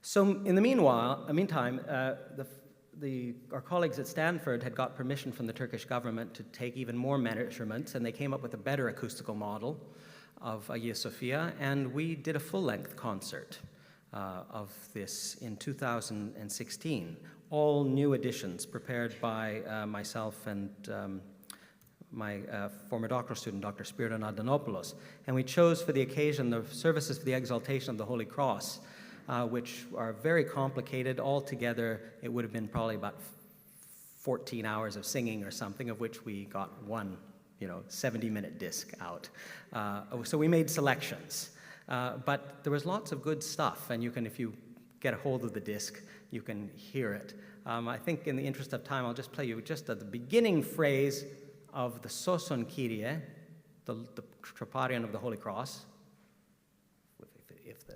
So in the meantime, our colleagues at Stanford had got permission from the Turkish government to take even more measurements, and they came up with a better acoustical model of Hagia Sophia, and we did a full-length concert of this in 2016. All new editions prepared by myself and my former doctoral student, Dr. Spiridon Adonopoulos. And we chose for the occasion the services for the exaltation of the Holy Cross, which are very complicated. Altogether, it would have been probably about 14 hours of singing or something, of which we got one 70-minute disc out. So we made selections. But there was lots of good stuff, and you can, if you get a hold of the disc, you can hear it. I think in the interest of time, I'll just play you just at the beginning phrase of the Soson Kyrie, the Troparion of the Holy Cross. If the...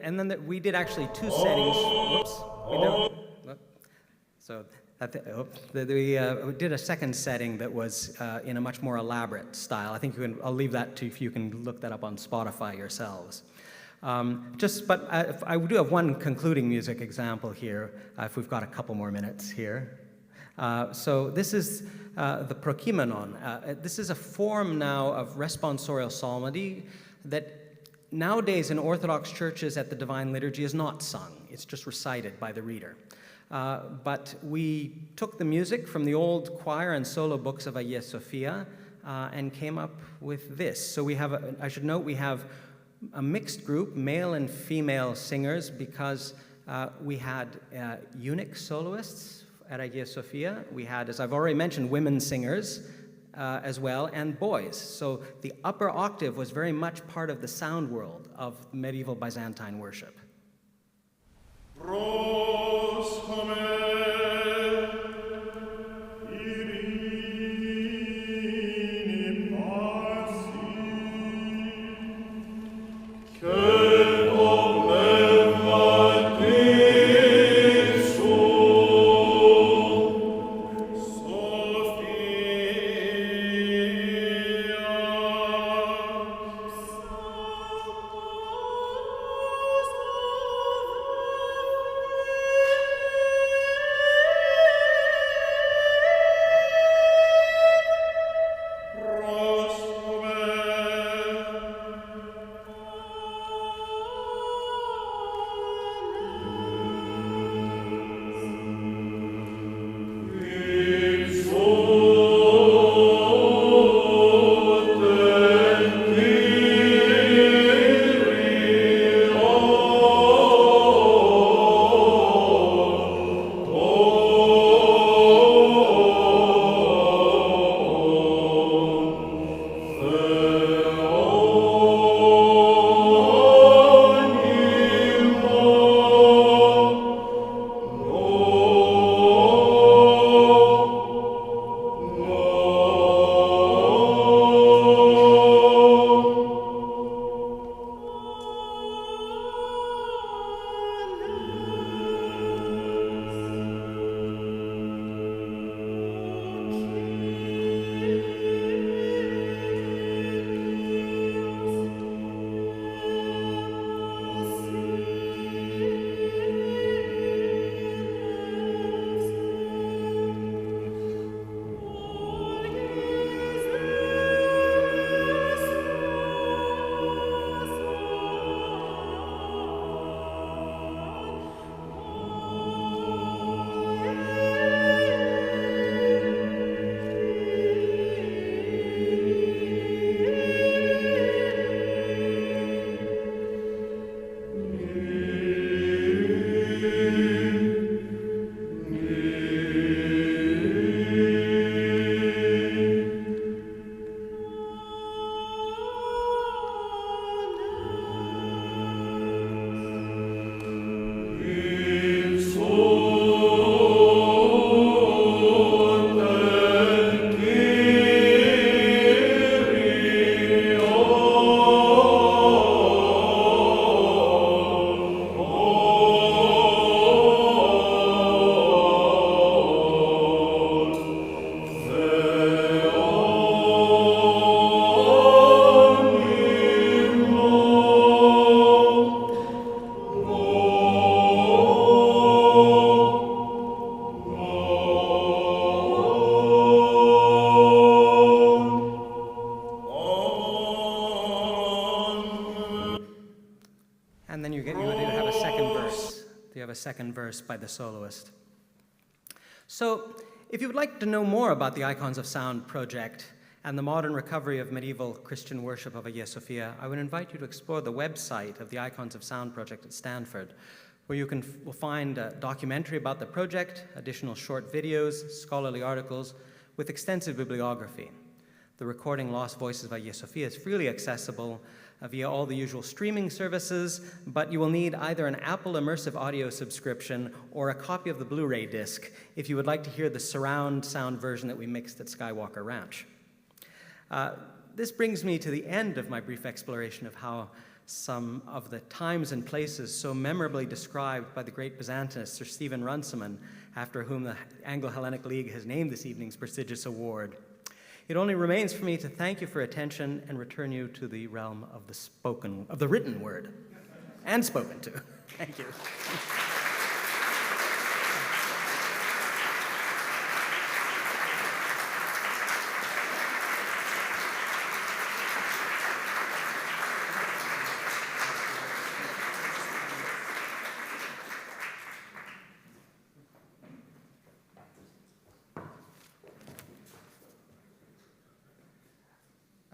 And then we did actually two settings. Whoops. So we did a second setting that was in a much more elaborate style. I think I'll leave that to if you can look that up on Spotify yourselves. But I do have one concluding music example here, if we've got a couple more minutes here. So this is the prokimenon. This is a form now of responsorial psalmody that nowadays in Orthodox churches at the Divine Liturgy is not sung. It's just recited by the reader. But we took the music from the old choir and solo books of Hagia Sophia and came up with this. So we have, I should note, we have a mixed group, male and female singers, because we had eunuch soloists at Hagia Sophia. We had, as I've already mentioned, women singers as well, and boys. So the upper octave was very much part of the sound world of medieval Byzantine worship. second verse by the soloist. So, if you would like to know more about the Icons of Sound project and the modern recovery of medieval Christian worship of Hagia Sophia, I would invite you to explore the website of the Icons of Sound project at Stanford, where you will find a documentary about the project, additional short videos, scholarly articles, with extensive bibliography. The recording Lost Voices of Hagia Sophia is freely accessible via all the usual streaming services, but you will need either an Apple Immersive Audio subscription or a copy of the Blu-ray disc if you would like to hear the surround sound version that we mixed at Skywalker Ranch. This brings me to the end of my brief exploration of how some of the times and places so memorably described by the great Byzantinist Sir Stephen Runciman, after whom the Anglo-Hellenic League has named this evening's prestigious award. It only remains for me to thank you for attention and return you to the realm of the written word, and spoken to. Thank you.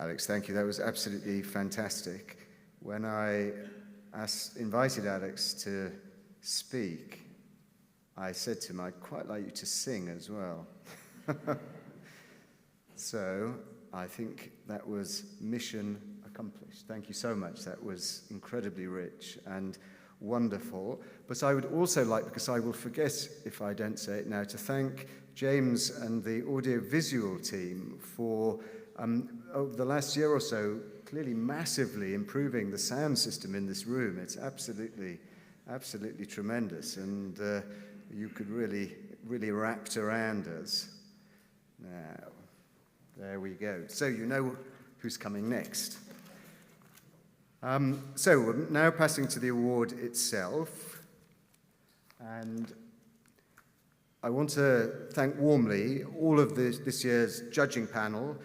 Alex, thank you. That was absolutely fantastic. When I invited Alex to speak, I said to him, I'd quite like you to sing as well. So I think that was mission accomplished. Thank you so much. That was incredibly rich and wonderful. But I would also like, because I will forget if I don't say it now, to thank James and the audiovisual team for over the last year or so, clearly massively improving the sound system in this room. It's absolutely tremendous, and you could really wrapped around us. Now, there we go. So you know who's coming next. So we're now passing to the award itself, and I want to thank warmly all of this year's judging panel.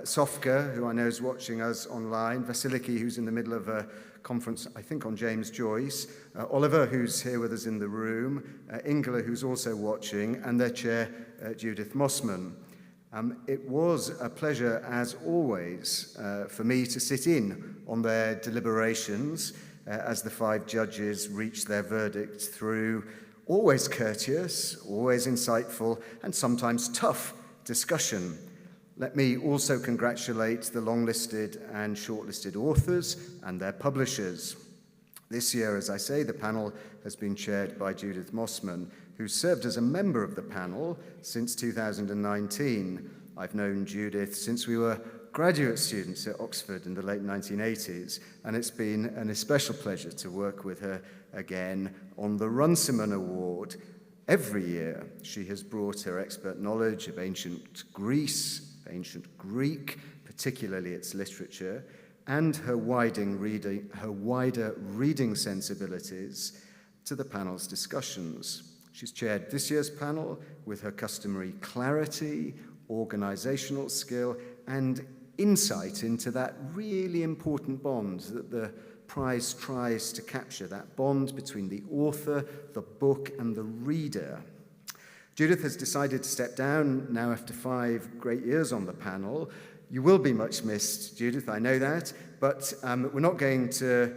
Sophia, who I know is watching us online, Vasiliki, who's in the middle of a conference, I think, on James Joyce, Oliver, who's here with us in the room, Ingela, who's also watching, and their chair, Judith Mossman. It was a pleasure, as always, for me to sit in on their deliberations as the 5 judges reached their verdict through always courteous, always insightful, and sometimes tough discussion. Let me also congratulate the long-listed and shortlisted authors and their publishers. This year, as I say, the panel has been chaired by Judith Mossman, who served as a member of the panel since 2019. I've known Judith since we were graduate students at Oxford in the late 1980s, and it's been an especial pleasure to work with her again on the Runciman Award. Every year, she has brought her expert knowledge of ancient Greece, ancient Greek, particularly its literature, and her wider reading sensibilities to the panel's discussions. She's chaired this year's panel with her customary clarity, organizational skill, and insight into that really important bond that the prize tries to capture, that bond between the author, the book, and the reader. Judith has decided to step down now after 5 great years on the panel. You will be much missed, Judith, I know that, but we're not going to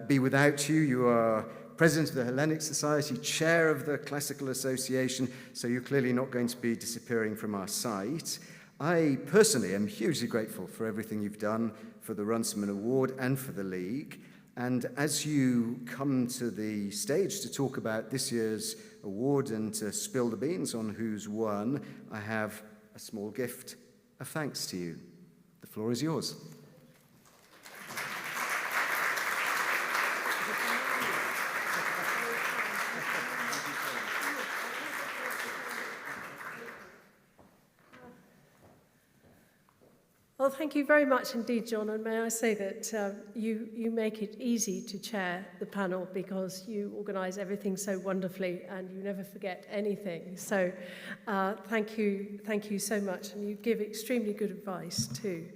be without you. You are president of the Hellenic Society, chair of the Classical Association, so you're clearly not going to be disappearing from our sight. I personally am hugely grateful for everything you've done for the Runciman Award and for the League. And as you come to the stage to talk about this year's award and to spill the beans on who's won, I have a small gift of thanks to you. The floor is yours. Well, thank you very much indeed, John, and may I say that you make it easy to chair the panel because you organise everything so wonderfully and you never forget anything. So thank you so much, and you give extremely good advice too.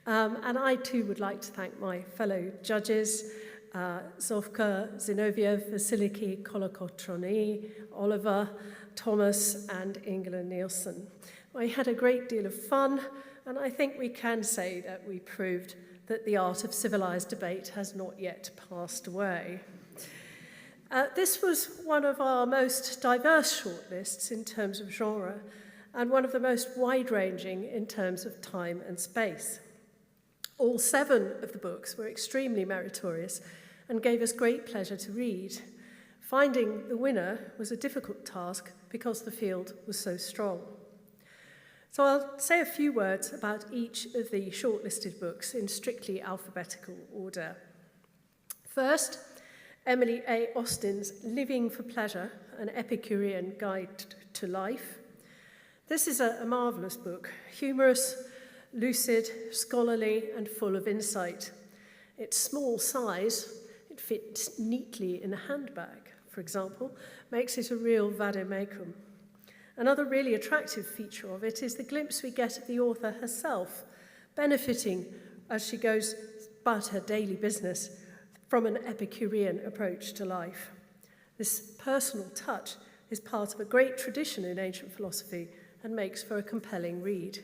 And I too would like to thank my fellow judges Zofka, Zinoviev, Vasiliki, Kolokotroni, Oliver, Thomas, and Ingela Nielsen. We had a great deal of fun, and I think we can say that we proved that the art of civilized debate has not yet passed away. This was one of our most diverse shortlists in terms of genre, and one of the most wide-ranging in terms of time and space. All 7 of the books were extremely meritorious and gave us great pleasure to read. Finding the winner was a difficult task because the field was so strong. So I'll say a few words about each of the shortlisted books in strictly alphabetical order. First, Emily A. Austin's Living for Pleasure, an Epicurean Guide to Life. This is a marvellous book, humorous, lucid, scholarly, and full of insight. Its small size, it fits neatly in a handbag, for example, makes it a real vade-mecum. Another really attractive feature of it is the glimpse we get of the author herself, benefiting as she goes about her daily business from an Epicurean approach to life. This personal touch is part of a great tradition in ancient philosophy and makes for a compelling read.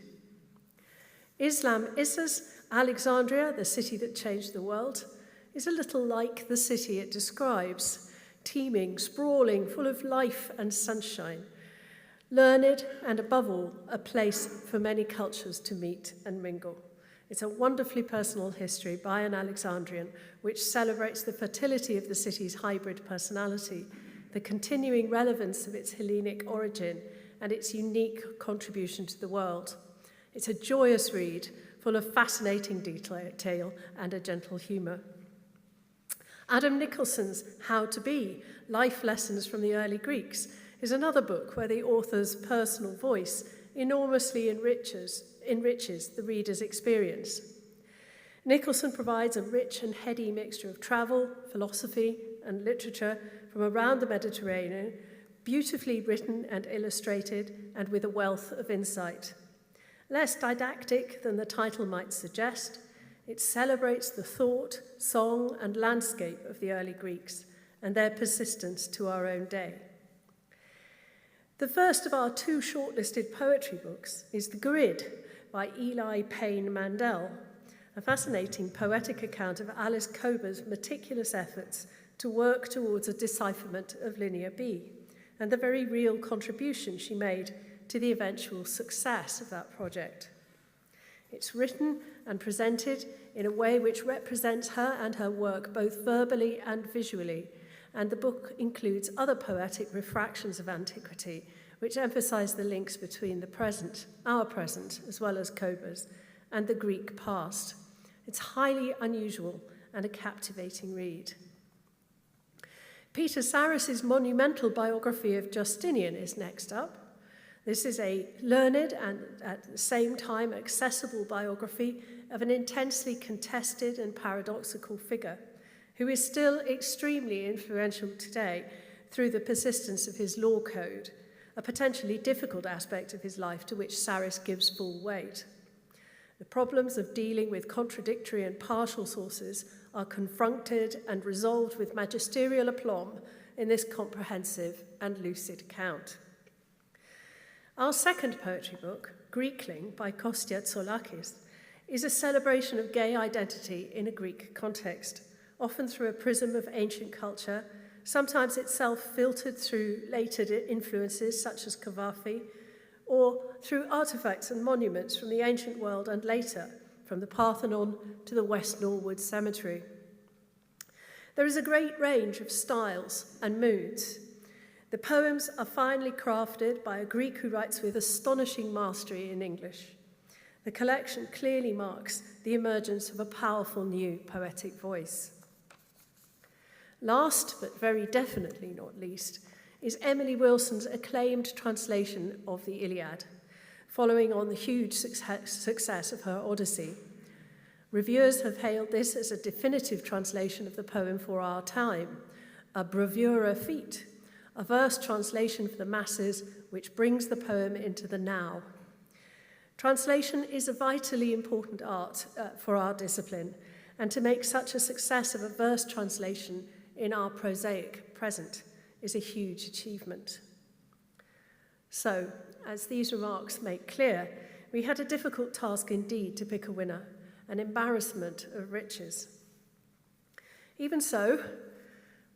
Islam Issa's Alexandria, the city that changed the world, is a little like the city it describes, teeming, sprawling, full of life and sunshine, learned, and above all, a place for many cultures to meet and mingle. It's a wonderfully personal history by an Alexandrian, which celebrates the fertility of the city's hybrid personality, the continuing relevance of its Hellenic origin, and its unique contribution to the world. It's a joyous read, full of fascinating detail and a gentle humour. Adam Nicholson's How to Be, Life Lessons from the Early Greeks, is another book where the author's personal voice enormously enriches the reader's experience. Nicholson provides a rich and heady mixture of travel, philosophy, and literature from around the Mediterranean, beautifully written and illustrated, and with a wealth of insight. Less didactic than the title might suggest, it celebrates the thought, song, and landscape of the early Greeks and their persistence to our own day. The first of our 2 shortlisted poetry books is The Grid by Eli Payne Mandel, a fascinating poetic account of Alice Kober's meticulous efforts to work towards a decipherment of Linear B, and the very real contribution she made to the eventual success of that project. It's written and presented in a way which represents her and her work both verbally and visually, and the book includes other poetic refractions of antiquity which emphasize the links between the present, our present, as well as Kober's, and the Greek past. It's highly unusual and a captivating read. Peter Sarris's monumental biography of Justinian is next up. This is a learned and at the same time accessible biography of an intensely contested and paradoxical figure who is still extremely influential today through the persistence of his law code, a potentially difficult aspect of his life to which Sarris gives full weight. The problems of dealing with contradictory and partial sources are confronted and resolved with magisterial aplomb in this comprehensive and lucid account. Our second poetry book, Greekling by Kostia Tsoulakis, is a celebration of gay identity in a Greek context, often through a prism of ancient culture, sometimes itself filtered through later influences such as Cavafy, or through artifacts and monuments from the ancient world and later, from the Parthenon to the West Norwood Cemetery. There is a great range of styles and moods. The poems are finely crafted by a Greek who writes with astonishing mastery in English. The collection clearly marks the emergence of a powerful new poetic voice. Last, but very definitely not least, is Emily Wilson's acclaimed translation of the Iliad, following on the huge success of her Odyssey. Reviewers have hailed this as a definitive translation of the poem for our time, a bravura feat, a verse translation for the masses which brings the poem into the now. Translation is a vitally important art for our discipline, And to make such a success of a verse translation in our prosaic present is a huge achievement. So, as these remarks make clear, we had a difficult task indeed to pick a winner, an embarrassment of riches. Even so,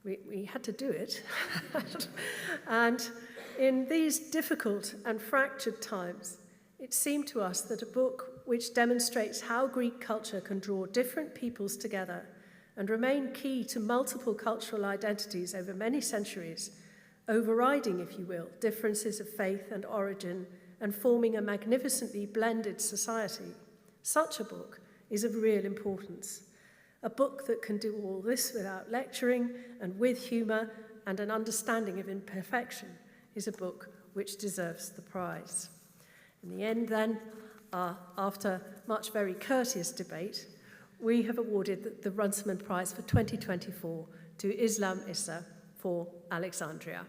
we had to do it. And in these difficult and fractured times, it seemed to us that a book which demonstrates how Greek culture can draw different peoples together and remain key to multiple cultural identities over many centuries, overriding, if you will, differences of faith and origin and forming a magnificently blended society, such a book is of real importance. A book that can do all this without lecturing and with humour and an understanding of imperfection is a book which deserves the prize. In the end, then, after much very courteous debate, we have awarded the Runciman Prize for 2024 to Islam Issa for Alexandria.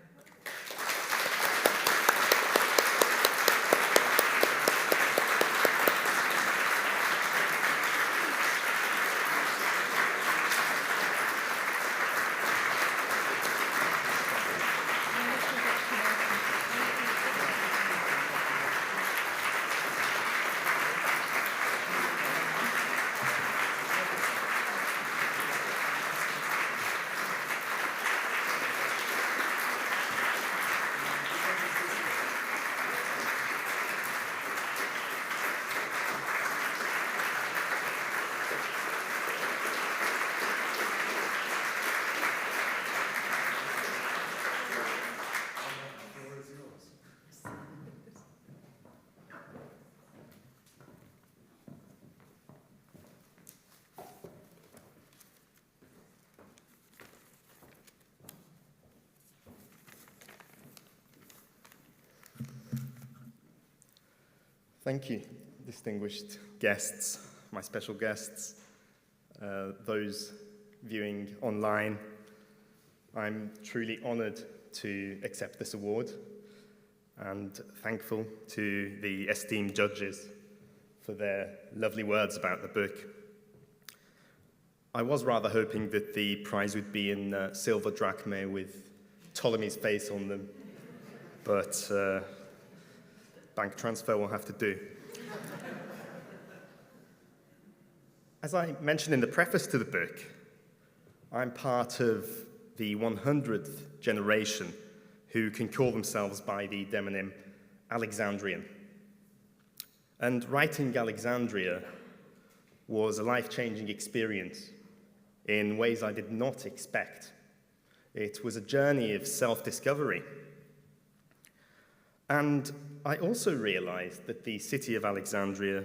Thank you, distinguished guests, my special guests, those viewing online. I'm truly honoured to accept this award and thankful to the esteemed judges for their lovely words about the book. I was rather hoping that the prize would be in silver drachmae with Ptolemy's face on them, but bank transfer will have to do. As I mentioned in the preface to the book, I'm part of the 100th generation who can call themselves by the demonym Alexandrian. And writing Alexandria was a life-changing experience in ways I did not expect. It was a journey of self-discovery. And I also realized that the city of Alexandria,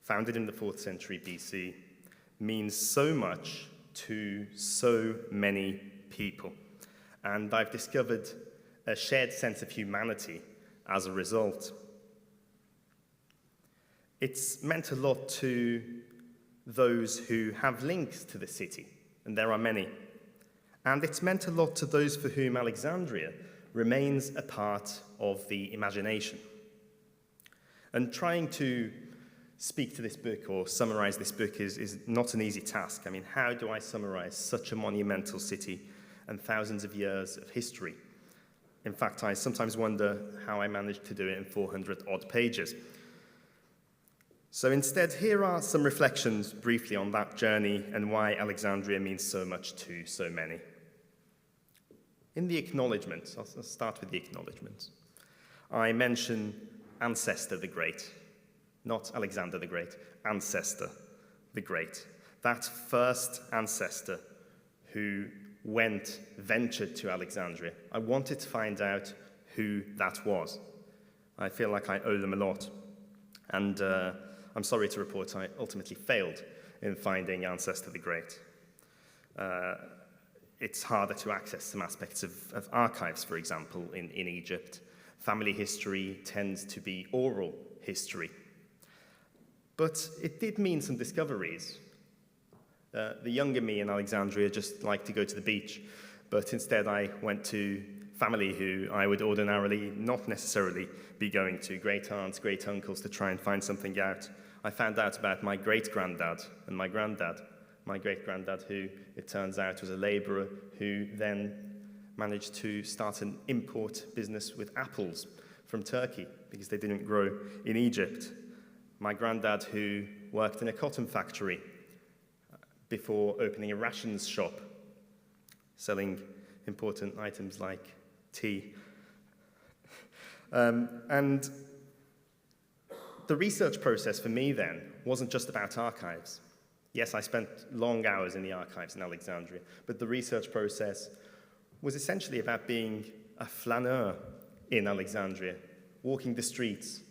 founded in the 4th century BC, means so much to so many people. And I've discovered a shared sense of humanity as a result. It's meant a lot to those who have links to the city, and there are many. And it's meant a lot to those for whom Alexandria remains a part of the imagination. And trying to speak to this book or summarize this book is not an easy task. I mean, how do I summarize such a monumental city and thousands of years of history? In fact, I sometimes wonder how I managed to do it in 400 odd pages. So instead, here are some reflections briefly on that journey and why Alexandria means so much to so many. In the acknowledgements, I'll start with the acknowledgements. I mention Ancestor the Great, not Alexander the Great, Ancestor the Great. That first ancestor who ventured to Alexandria. I wanted to find out who that was. I feel like I owe them a lot. And I'm sorry to report I ultimately failed in finding Ancestor the Great. It's harder to access some aspects of archives, for example, in Egypt. Family history tends to be oral history. But it did mean some discoveries. The younger me in Alexandria just liked to go to the beach, but instead I went to family who I would ordinarily not necessarily be going to, great aunts, great uncles, to try and find something out. I found out about my great-granddad and my granddad, my great-granddad, who it turns out was a labourer, who then managed to start an import business with apples from Turkey because they didn't grow in Egypt. My granddad, who worked in a cotton factory before opening a rations shop, selling important items like tea. And the research process for me then wasn't just about archives. Yes, I spent long hours in the archives in Alexandria, but the research process was essentially about being a flaneur in Alexandria, walking the streets,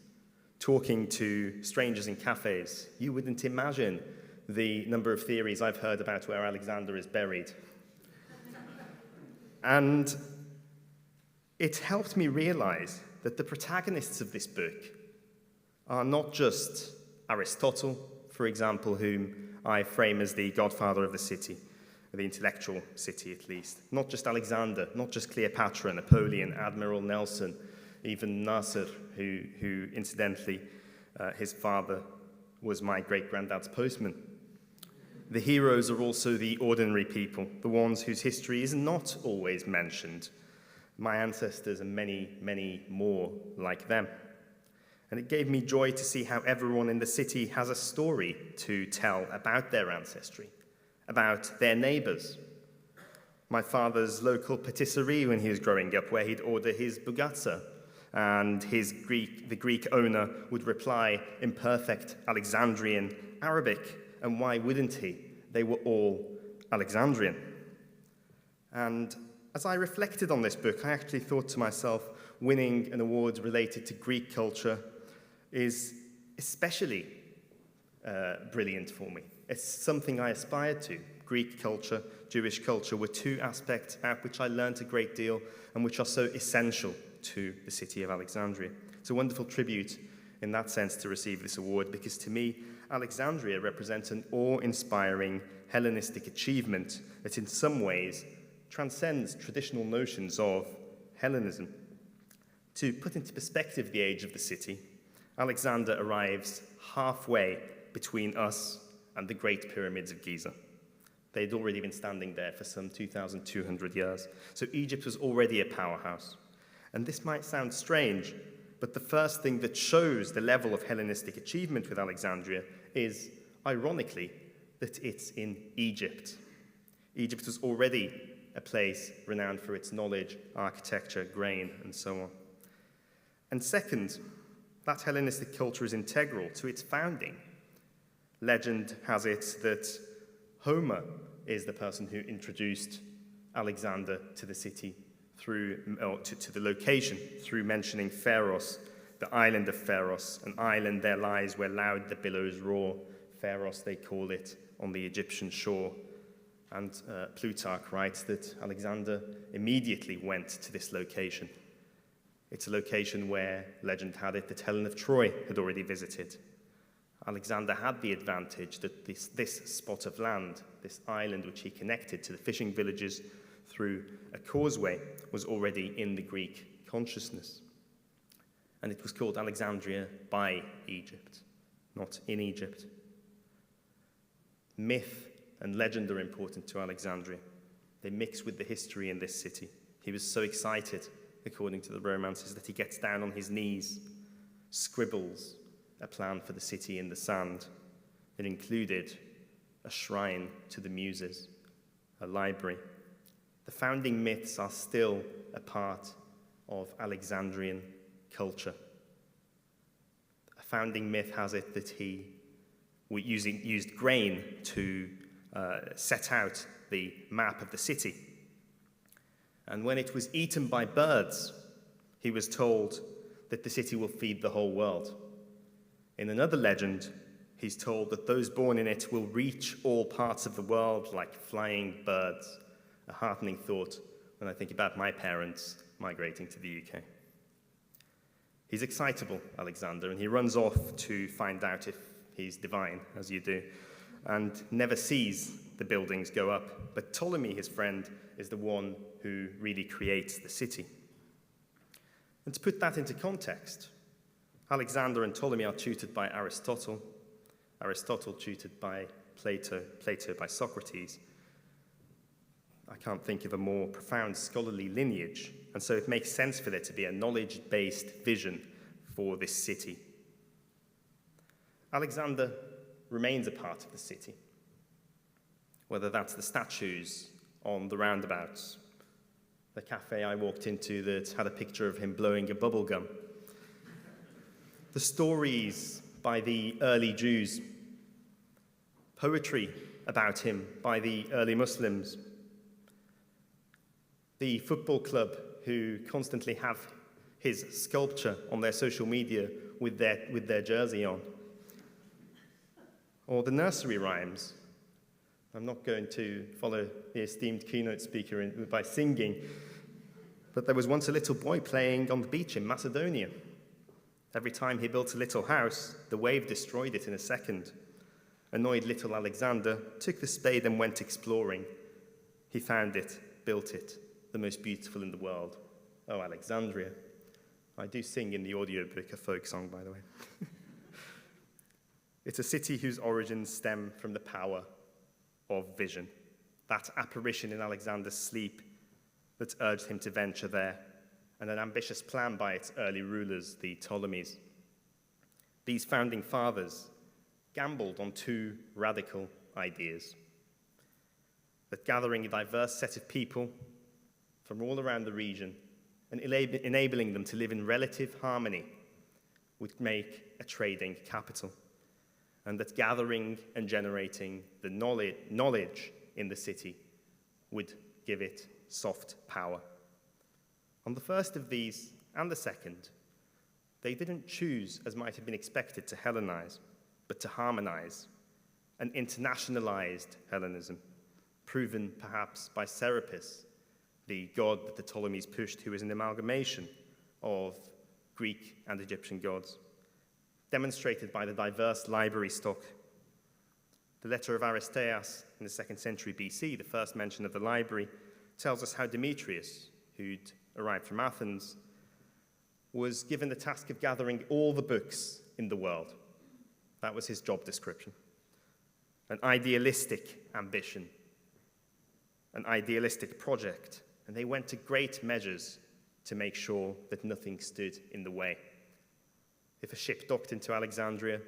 talking to strangers in cafes. You wouldn't imagine the number of theories I've heard about where Alexander is buried. And it helped me realize that the protagonists of this book are not just Aristotle, for example, whom I frame as the godfather of the city, the intellectual city at least. Not just Alexander, not just Cleopatra, Napoleon, Admiral Nelson, even Nasser, who incidentally, his father was my great-granddad's postman. The heroes are also the ordinary people, the ones whose history is not always mentioned. My ancestors and many, many more like them. And it gave me joy to see how everyone in the city has a story to tell about their ancestry, about their neighbors. My father's local patisserie when he was growing up, where he'd order his bougatsa, and the Greek owner would reply in perfect Alexandrian Arabic. And why wouldn't he? They were all Alexandrian. And as I reflected on this book, I actually thought to myself, winning an award related to Greek culture is especially brilliant for me. It's something I aspired to. Greek culture, Jewish culture were two aspects about which I learned a great deal and which are so essential to the city of Alexandria. It's a wonderful tribute in that sense to receive this award, because to me, Alexandria represents an awe-inspiring Hellenistic achievement that in some ways transcends traditional notions of Hellenism. To put into perspective the age of the city, Alexander arrives halfway between us and the Great Pyramids of Giza. They'd already been standing there for some 2,200 years. So Egypt was already a powerhouse. And this might sound strange, but the first thing that shows the level of Hellenistic achievement with Alexandria is, ironically, that it's in Egypt. Egypt was already a place renowned for its knowledge, architecture, grain, and so on. And second, that Hellenistic culture is integral to its founding. Legend has it that Homer is the person who introduced Alexander to the city to the location through mentioning Pharos, the island of Pharos, an island there lies where loud the billows roar. Pharos, they call it, on the Egyptian shore. And Plutarch writes that Alexander immediately went to this location. It's a location where, legend had it, that Helen of Troy had already visited. Alexander had the advantage that this spot of land, this island which he connected to the fishing villages through a causeway, was already in the Greek consciousness. And it was called Alexandria by Egypt, not in Egypt. Myth and legend are important to Alexandria. They mix with the history in this city. He was so excited, according to the romances, that he gets down on his knees, scribbles a plan for the city in the sand. It included a shrine to the Muses, a library. The founding myths are still a part of Alexandrian culture. A founding myth has it that he used grain to set out the map of the city. And when it was eaten by birds, he was told that the city will feed the whole world. In another legend, he's told that those born in it will reach all parts of the world like flying birds. A heartening thought when I think about my parents migrating to the UK. He's excitable, Alexander, and he runs off to find out if he's divine, as you do, and never sees the buildings go up. But Ptolemy, his friend, is the one who really creates the city. And to put that into context, Alexander and Ptolemy are tutored by Aristotle, Aristotle tutored by Plato by Socrates. I can't think of a more profound scholarly lineage, and so it makes sense for there to be a knowledge-based vision for this city. Alexander remains a part of the city, whether that's the statues on the roundabouts, the cafe I walked into that had a picture of him blowing a bubble gum, the stories by the early Jews, poetry about him by the early Muslims, the football club who constantly have his sculpture on their social media with their jersey on, or the nursery rhymes. I'm not going to follow the esteemed keynote speaker by singing, but there was once a little boy playing on the beach in Macedonia. Every time he built a little house, the wave destroyed it in a second. Annoyed little Alexander took the spade and went exploring. He found it, built it, the most beautiful in the world. Oh, Alexandria. I do sing in the audiobook a folk song, by the way. It's a city whose origins stem from the power of vision, that apparition in Alexander's sleep that urged him to venture there, and an ambitious plan by its early rulers, the Ptolemies. These founding fathers gambled on two radical ideas: that gathering a diverse set of people from all around the region and enabling them to live in relative harmony would make a trading capital, and that gathering and generating the knowledge in the city would give it soft power. On the first of these, and the second, they didn't choose, as might have been expected, to Hellenize, but to harmonize, an internationalized Hellenism, proven perhaps by Serapis, the god that the Ptolemies pushed, who is an amalgamation of Greek and Egyptian gods, demonstrated by the diverse library stock. The letter of Aristeas in the 2nd century BC, the first mention of the library, tells us how Demetrius, who'd arrived from Athens, was given the task of gathering all the books in the world. That was his job description. An idealistic ambition, an idealistic project, and they went to great measures to make sure that nothing stood in the way. If a ship docked into Alexandria,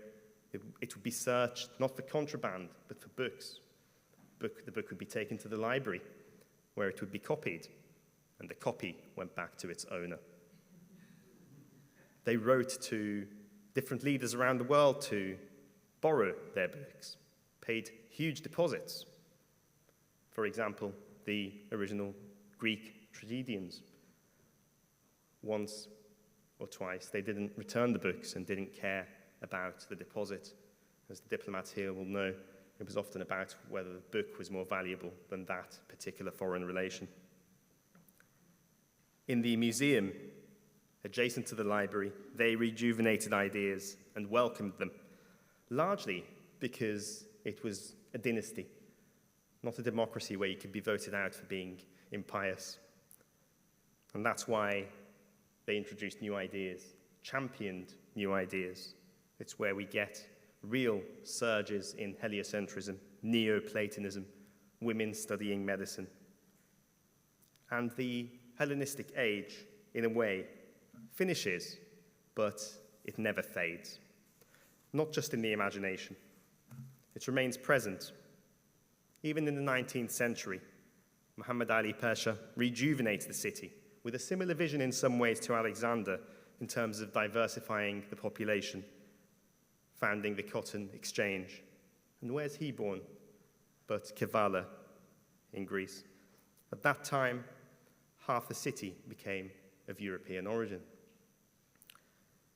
it would be searched not for contraband, but for books. The book would be taken to the library, where it would be copied, and the copy went back to its owner. They wrote to different leaders around the world to borrow their books, paid huge deposits. For example, the original Greek tragedians. Once or twice, they didn't return the books and didn't care about the deposit. As the diplomats here will know, it was often about whether the book was more valuable than that particular foreign relation. In the museum, adjacent to the library, they rejuvenated ideas and welcomed them, largely because it was a dynasty, not a democracy where you could be voted out for being impious. And that's why they introduced new ideas, championed new ideas. It's where we get real surges in heliocentrism, Neoplatonism, women studying medicine. And the Hellenistic age, in a way, finishes, but it never fades. Not just in the imagination. It remains present. Even in the 19th century, Muhammad Ali Pasha rejuvenates the city with a similar vision in some ways to Alexander in terms of diversifying the population, founding the cotton exchange. And where's he born? But Kavala in Greece. At that time, half the city became of European origin.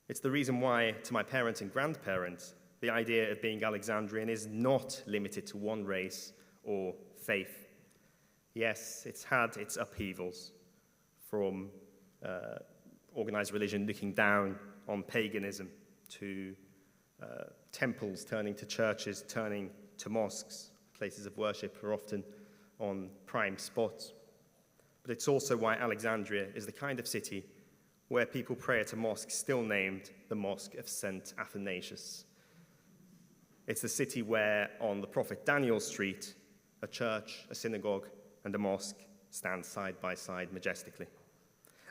It's the reason why, to my parents and grandparents, the idea of being Alexandrian is not limited to one race or faith. Yes, it's had its upheavals, from organized religion looking down on paganism to temples turning to churches, turning to mosques. Places of worship are often on prime spots. But it's also why Alexandria is the kind of city where people pray at a mosque still named the Mosque of St. Athanasius. It's the city where, on the Prophet Daniel Street, a church, a synagogue, and a mosque stand side by side majestically.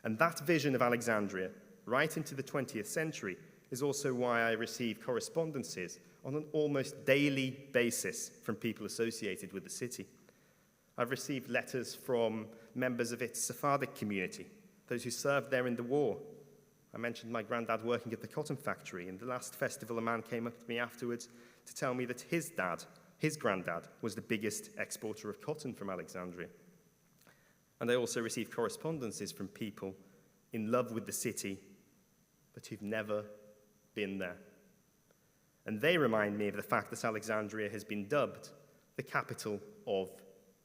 And that vision of Alexandria, right into the 20th century, is also why I receive correspondences on an almost daily basis from people associated with the city. I've received letters from members of its Sephardic community, those who served there in the war. I mentioned my granddad working at the cotton factory. In the last festival, a man came up to me afterwards to tell me that his granddad, was the biggest exporter of cotton from Alexandria. And I also received correspondences from people in love with the city, but who've never been there. And they remind me of the fact that Alexandria has been dubbed the capital of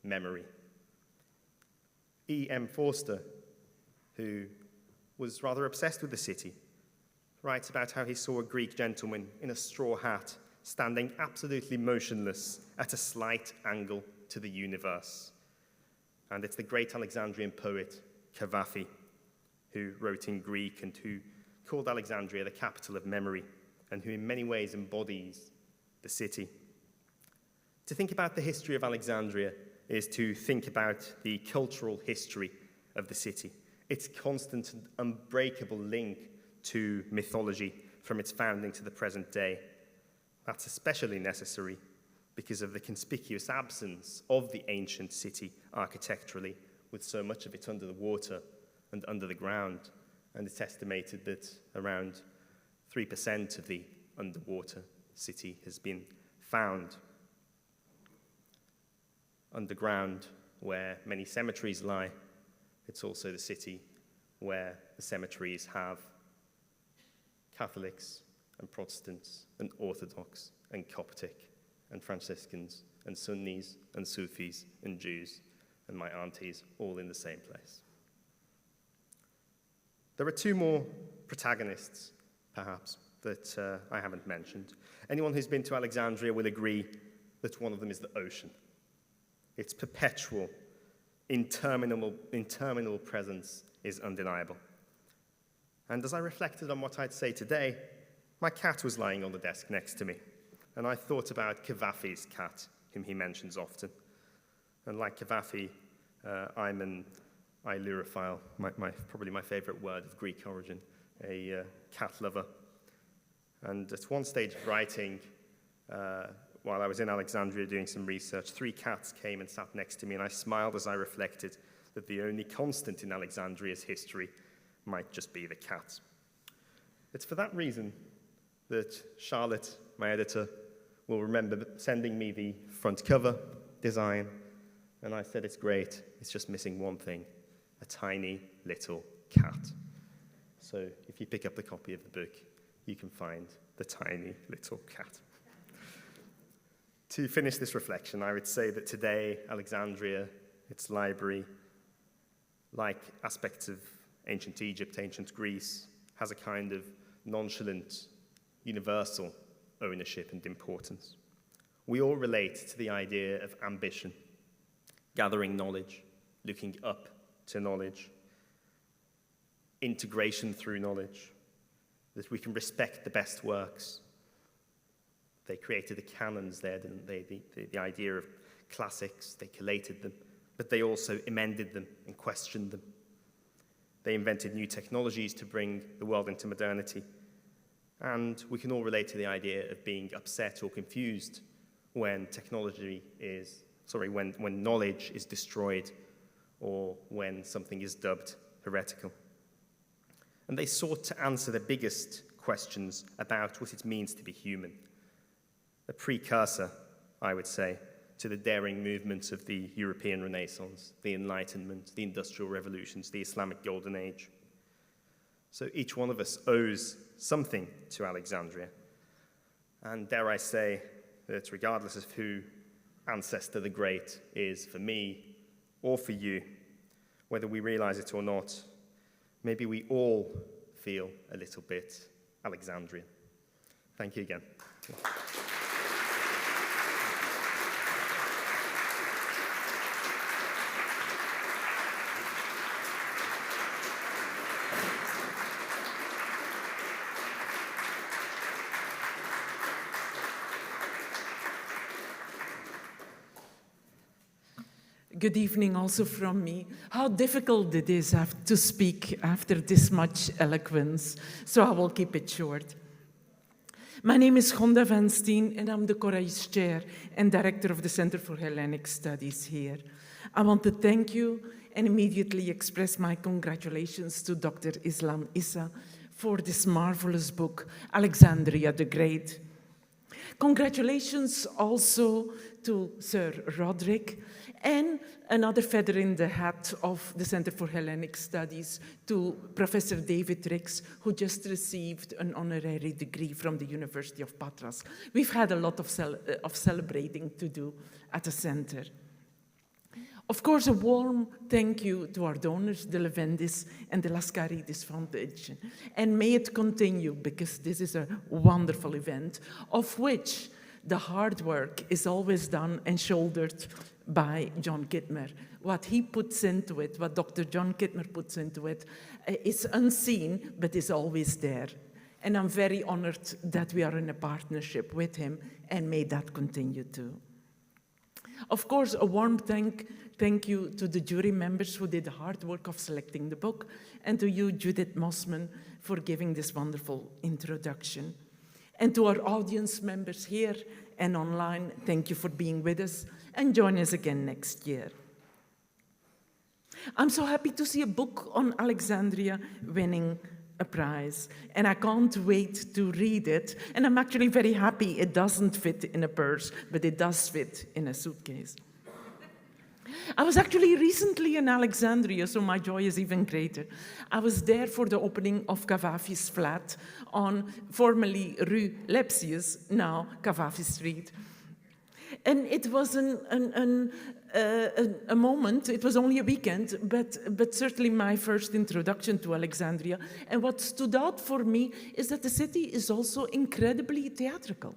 memory. E.M. Forster, who was rather obsessed with the city, writes about how he saw a Greek gentleman in a straw hat standing absolutely motionless at a slight angle to the universe. And it's the great Alexandrian poet, Cavafy, who wrote in Greek and who called Alexandria the capital of memory, and who in many ways embodies the city. To think about the history of Alexandria is to think about the cultural history of the city, its constant and unbreakable link to mythology from its founding to the present day. That's especially necessary because of the conspicuous absence of the ancient city architecturally, with so much of it under the water and under the ground. And it's estimated that around 3% of the underwater city has been found. Underground, where many cemeteries lie, it's also the city where the cemeteries have Catholics and Protestants and Orthodox and Coptic and Franciscans and Sunnis and Sufis and Jews and my aunties all in the same place. There are two more protagonists, perhaps, that I haven't mentioned. Anyone who's been to Alexandria will agree that one of them is the ocean. Its perpetual, interminable presence is undeniable. And as I reflected on what I'd say today, my cat was lying on the desk next to me, and I thought about Cavafy's cat, whom he mentions often. And like Cavafy, I'm an ailurophile, probably my favorite word of Greek origin, a cat lover. And at one stage of writing, while I was in Alexandria doing some research, 3 cats came and sat next to me, and I smiled as I reflected that the only constant in Alexandria's history might just be the cat. It's for that reason that Charlotte, my editor, will remember sending me the front cover design, and I said, it's great, it's just missing one thing, a tiny little cat. So if you pick up the copy of the book, you can find the tiny little cat. To finish this reflection, I would say that today, Alexandria, its library, like aspects of ancient Egypt, ancient Greece, has a kind of nonchalant, universal ownership and importance. We all relate to the idea of ambition, gathering knowledge, looking up to knowledge, integration through knowledge, that we can respect the best works. They created the canons there, didn't they? The idea of classics, they collated them, but they also amended them and questioned them. They invented new technologies to bring the world into modernity. And we can all relate to the idea of being upset or confused when when knowledge is destroyed or when something is dubbed heretical. And they sought to answer the biggest questions about what it means to be human. A precursor, I would say, to the daring movements of the European Renaissance, the Enlightenment, the Industrial Revolutions, the Islamic Golden Age. So each one of us owes something to Alexandria. And dare I say that regardless of who Ancestor the Great is for me or for you, whether we realize it or not, maybe we all feel a little bit Alexandrian. Thank you again. good evening also from me. How difficult it is to speak after this much eloquence, so I will keep it short. My name is Gonda van Steen, and I'm the Korees Chair and Director of the Center for Hellenic Studies here. I want to thank you and immediately express my congratulations to Dr. Islam Issa for this marvelous book, Alexandria the Great. Congratulations also to Sir Roderick and another feather in the hat of the Center for Hellenic Studies to Professor David Rix, who just received an honorary degree from the University of Patras. We've had a lot of celebrating to do at the center. Of course, a warm thank you to our donors, the Levendis and the Lascaridis Foundation. And may it continue, because this is a wonderful event, of which the hard work is always done and shouldered by John Kittmer. What he puts into it, what Dr. John Kittmer puts into it, is unseen, but is always there. And I'm very honored that we are in a partnership with him, and may that continue too. Of course, a warm thank you to the jury members who did the hard work of selecting the book, and to you, Judith Mossman, for giving this wonderful introduction. And to our audience members here and online, thank you for being with us, and join us again next year. I'm so happy to see a book on Alexandria winning a prize, and I can't wait to read it. And I'm actually very happy it doesn't fit in a purse, but it does fit in a suitcase. I was actually recently in Alexandria, so my joy is even greater. I was there for the opening of Cavafy's flat on formerly Rue Lepsius, now Cavafy Street. And it was a moment, it was only a weekend, but certainly my first introduction to Alexandria. And what stood out for me is that the city is also incredibly theatrical.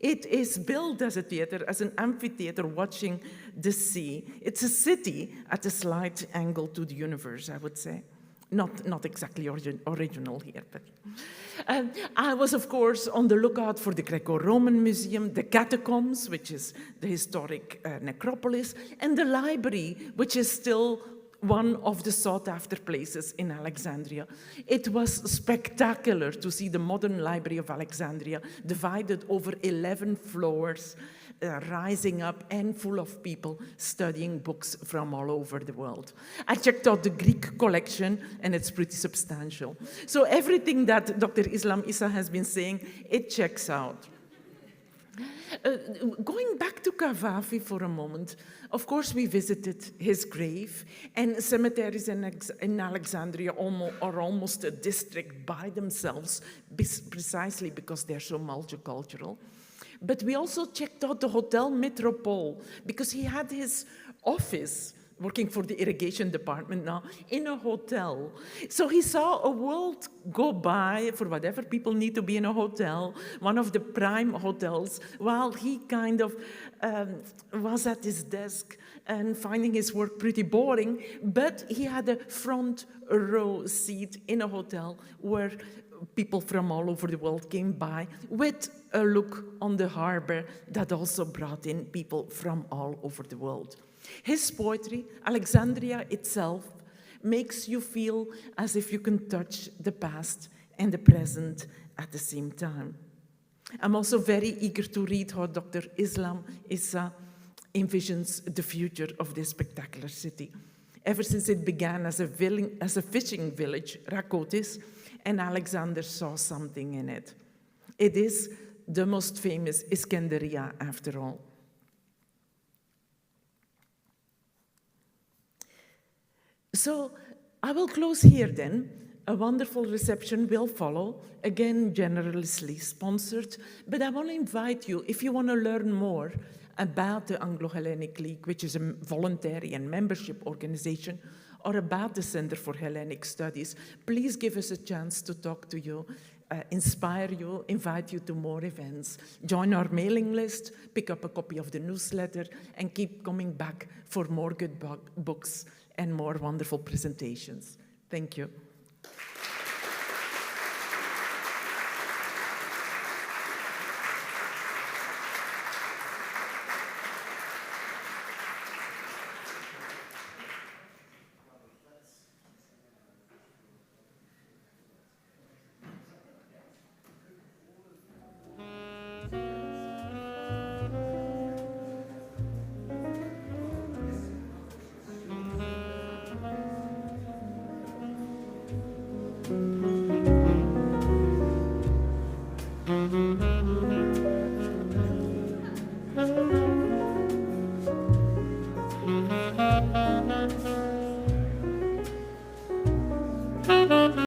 It is built as a theater, as an amphitheater watching the sea. It's a city at a slight angle to the universe, I would say. Not exactly original here, but... I was, of course, on the lookout for the Greco-Roman Museum, the Catacombs, which is the historic necropolis, and the library, which is still one of the sought-after places in Alexandria. It was spectacular to see the modern Library of Alexandria divided over 11 floors, rising up and full of people studying books from all over the world. I checked out the Greek collection, and it's pretty substantial. So everything that Dr. Islam Issa has been saying, it checks out. Going back to Cavafy for a moment, of course we visited his grave, and cemeteries in Alexandria are almost a district by themselves, precisely because they're so multicultural. But we also checked out the Hotel Metropole, because he had his office working for the irrigation department now, in a hotel. So he saw a world go by for whatever people need to be in a hotel, one of the prime hotels, while he kind of was at his desk and finding his work pretty boring, but he had a front row seat in a hotel where people from all over the world came by with a look on the harbor that also brought in people from all over the world. His poetry, Alexandria itself, makes you feel as if you can touch the past and the present at the same time. I'm also very eager to read how Dr. Islam Issa envisions the future of this spectacular city. Ever since it began as a fishing village, Rakotis, and Alexander saw something in it. It is the most famous Iskandaria, after all. So I will close here then. A wonderful reception will follow, again generously sponsored, but I want to invite you, if you want to learn more about the Anglo-Hellenic League, which is a voluntary and membership organization, or about the Center for Hellenic Studies, please give us a chance to talk to you, inspire you, invite you to more events, join our mailing list, pick up a copy of the newsletter, and keep coming back for more good books and more wonderful presentations. Thank you.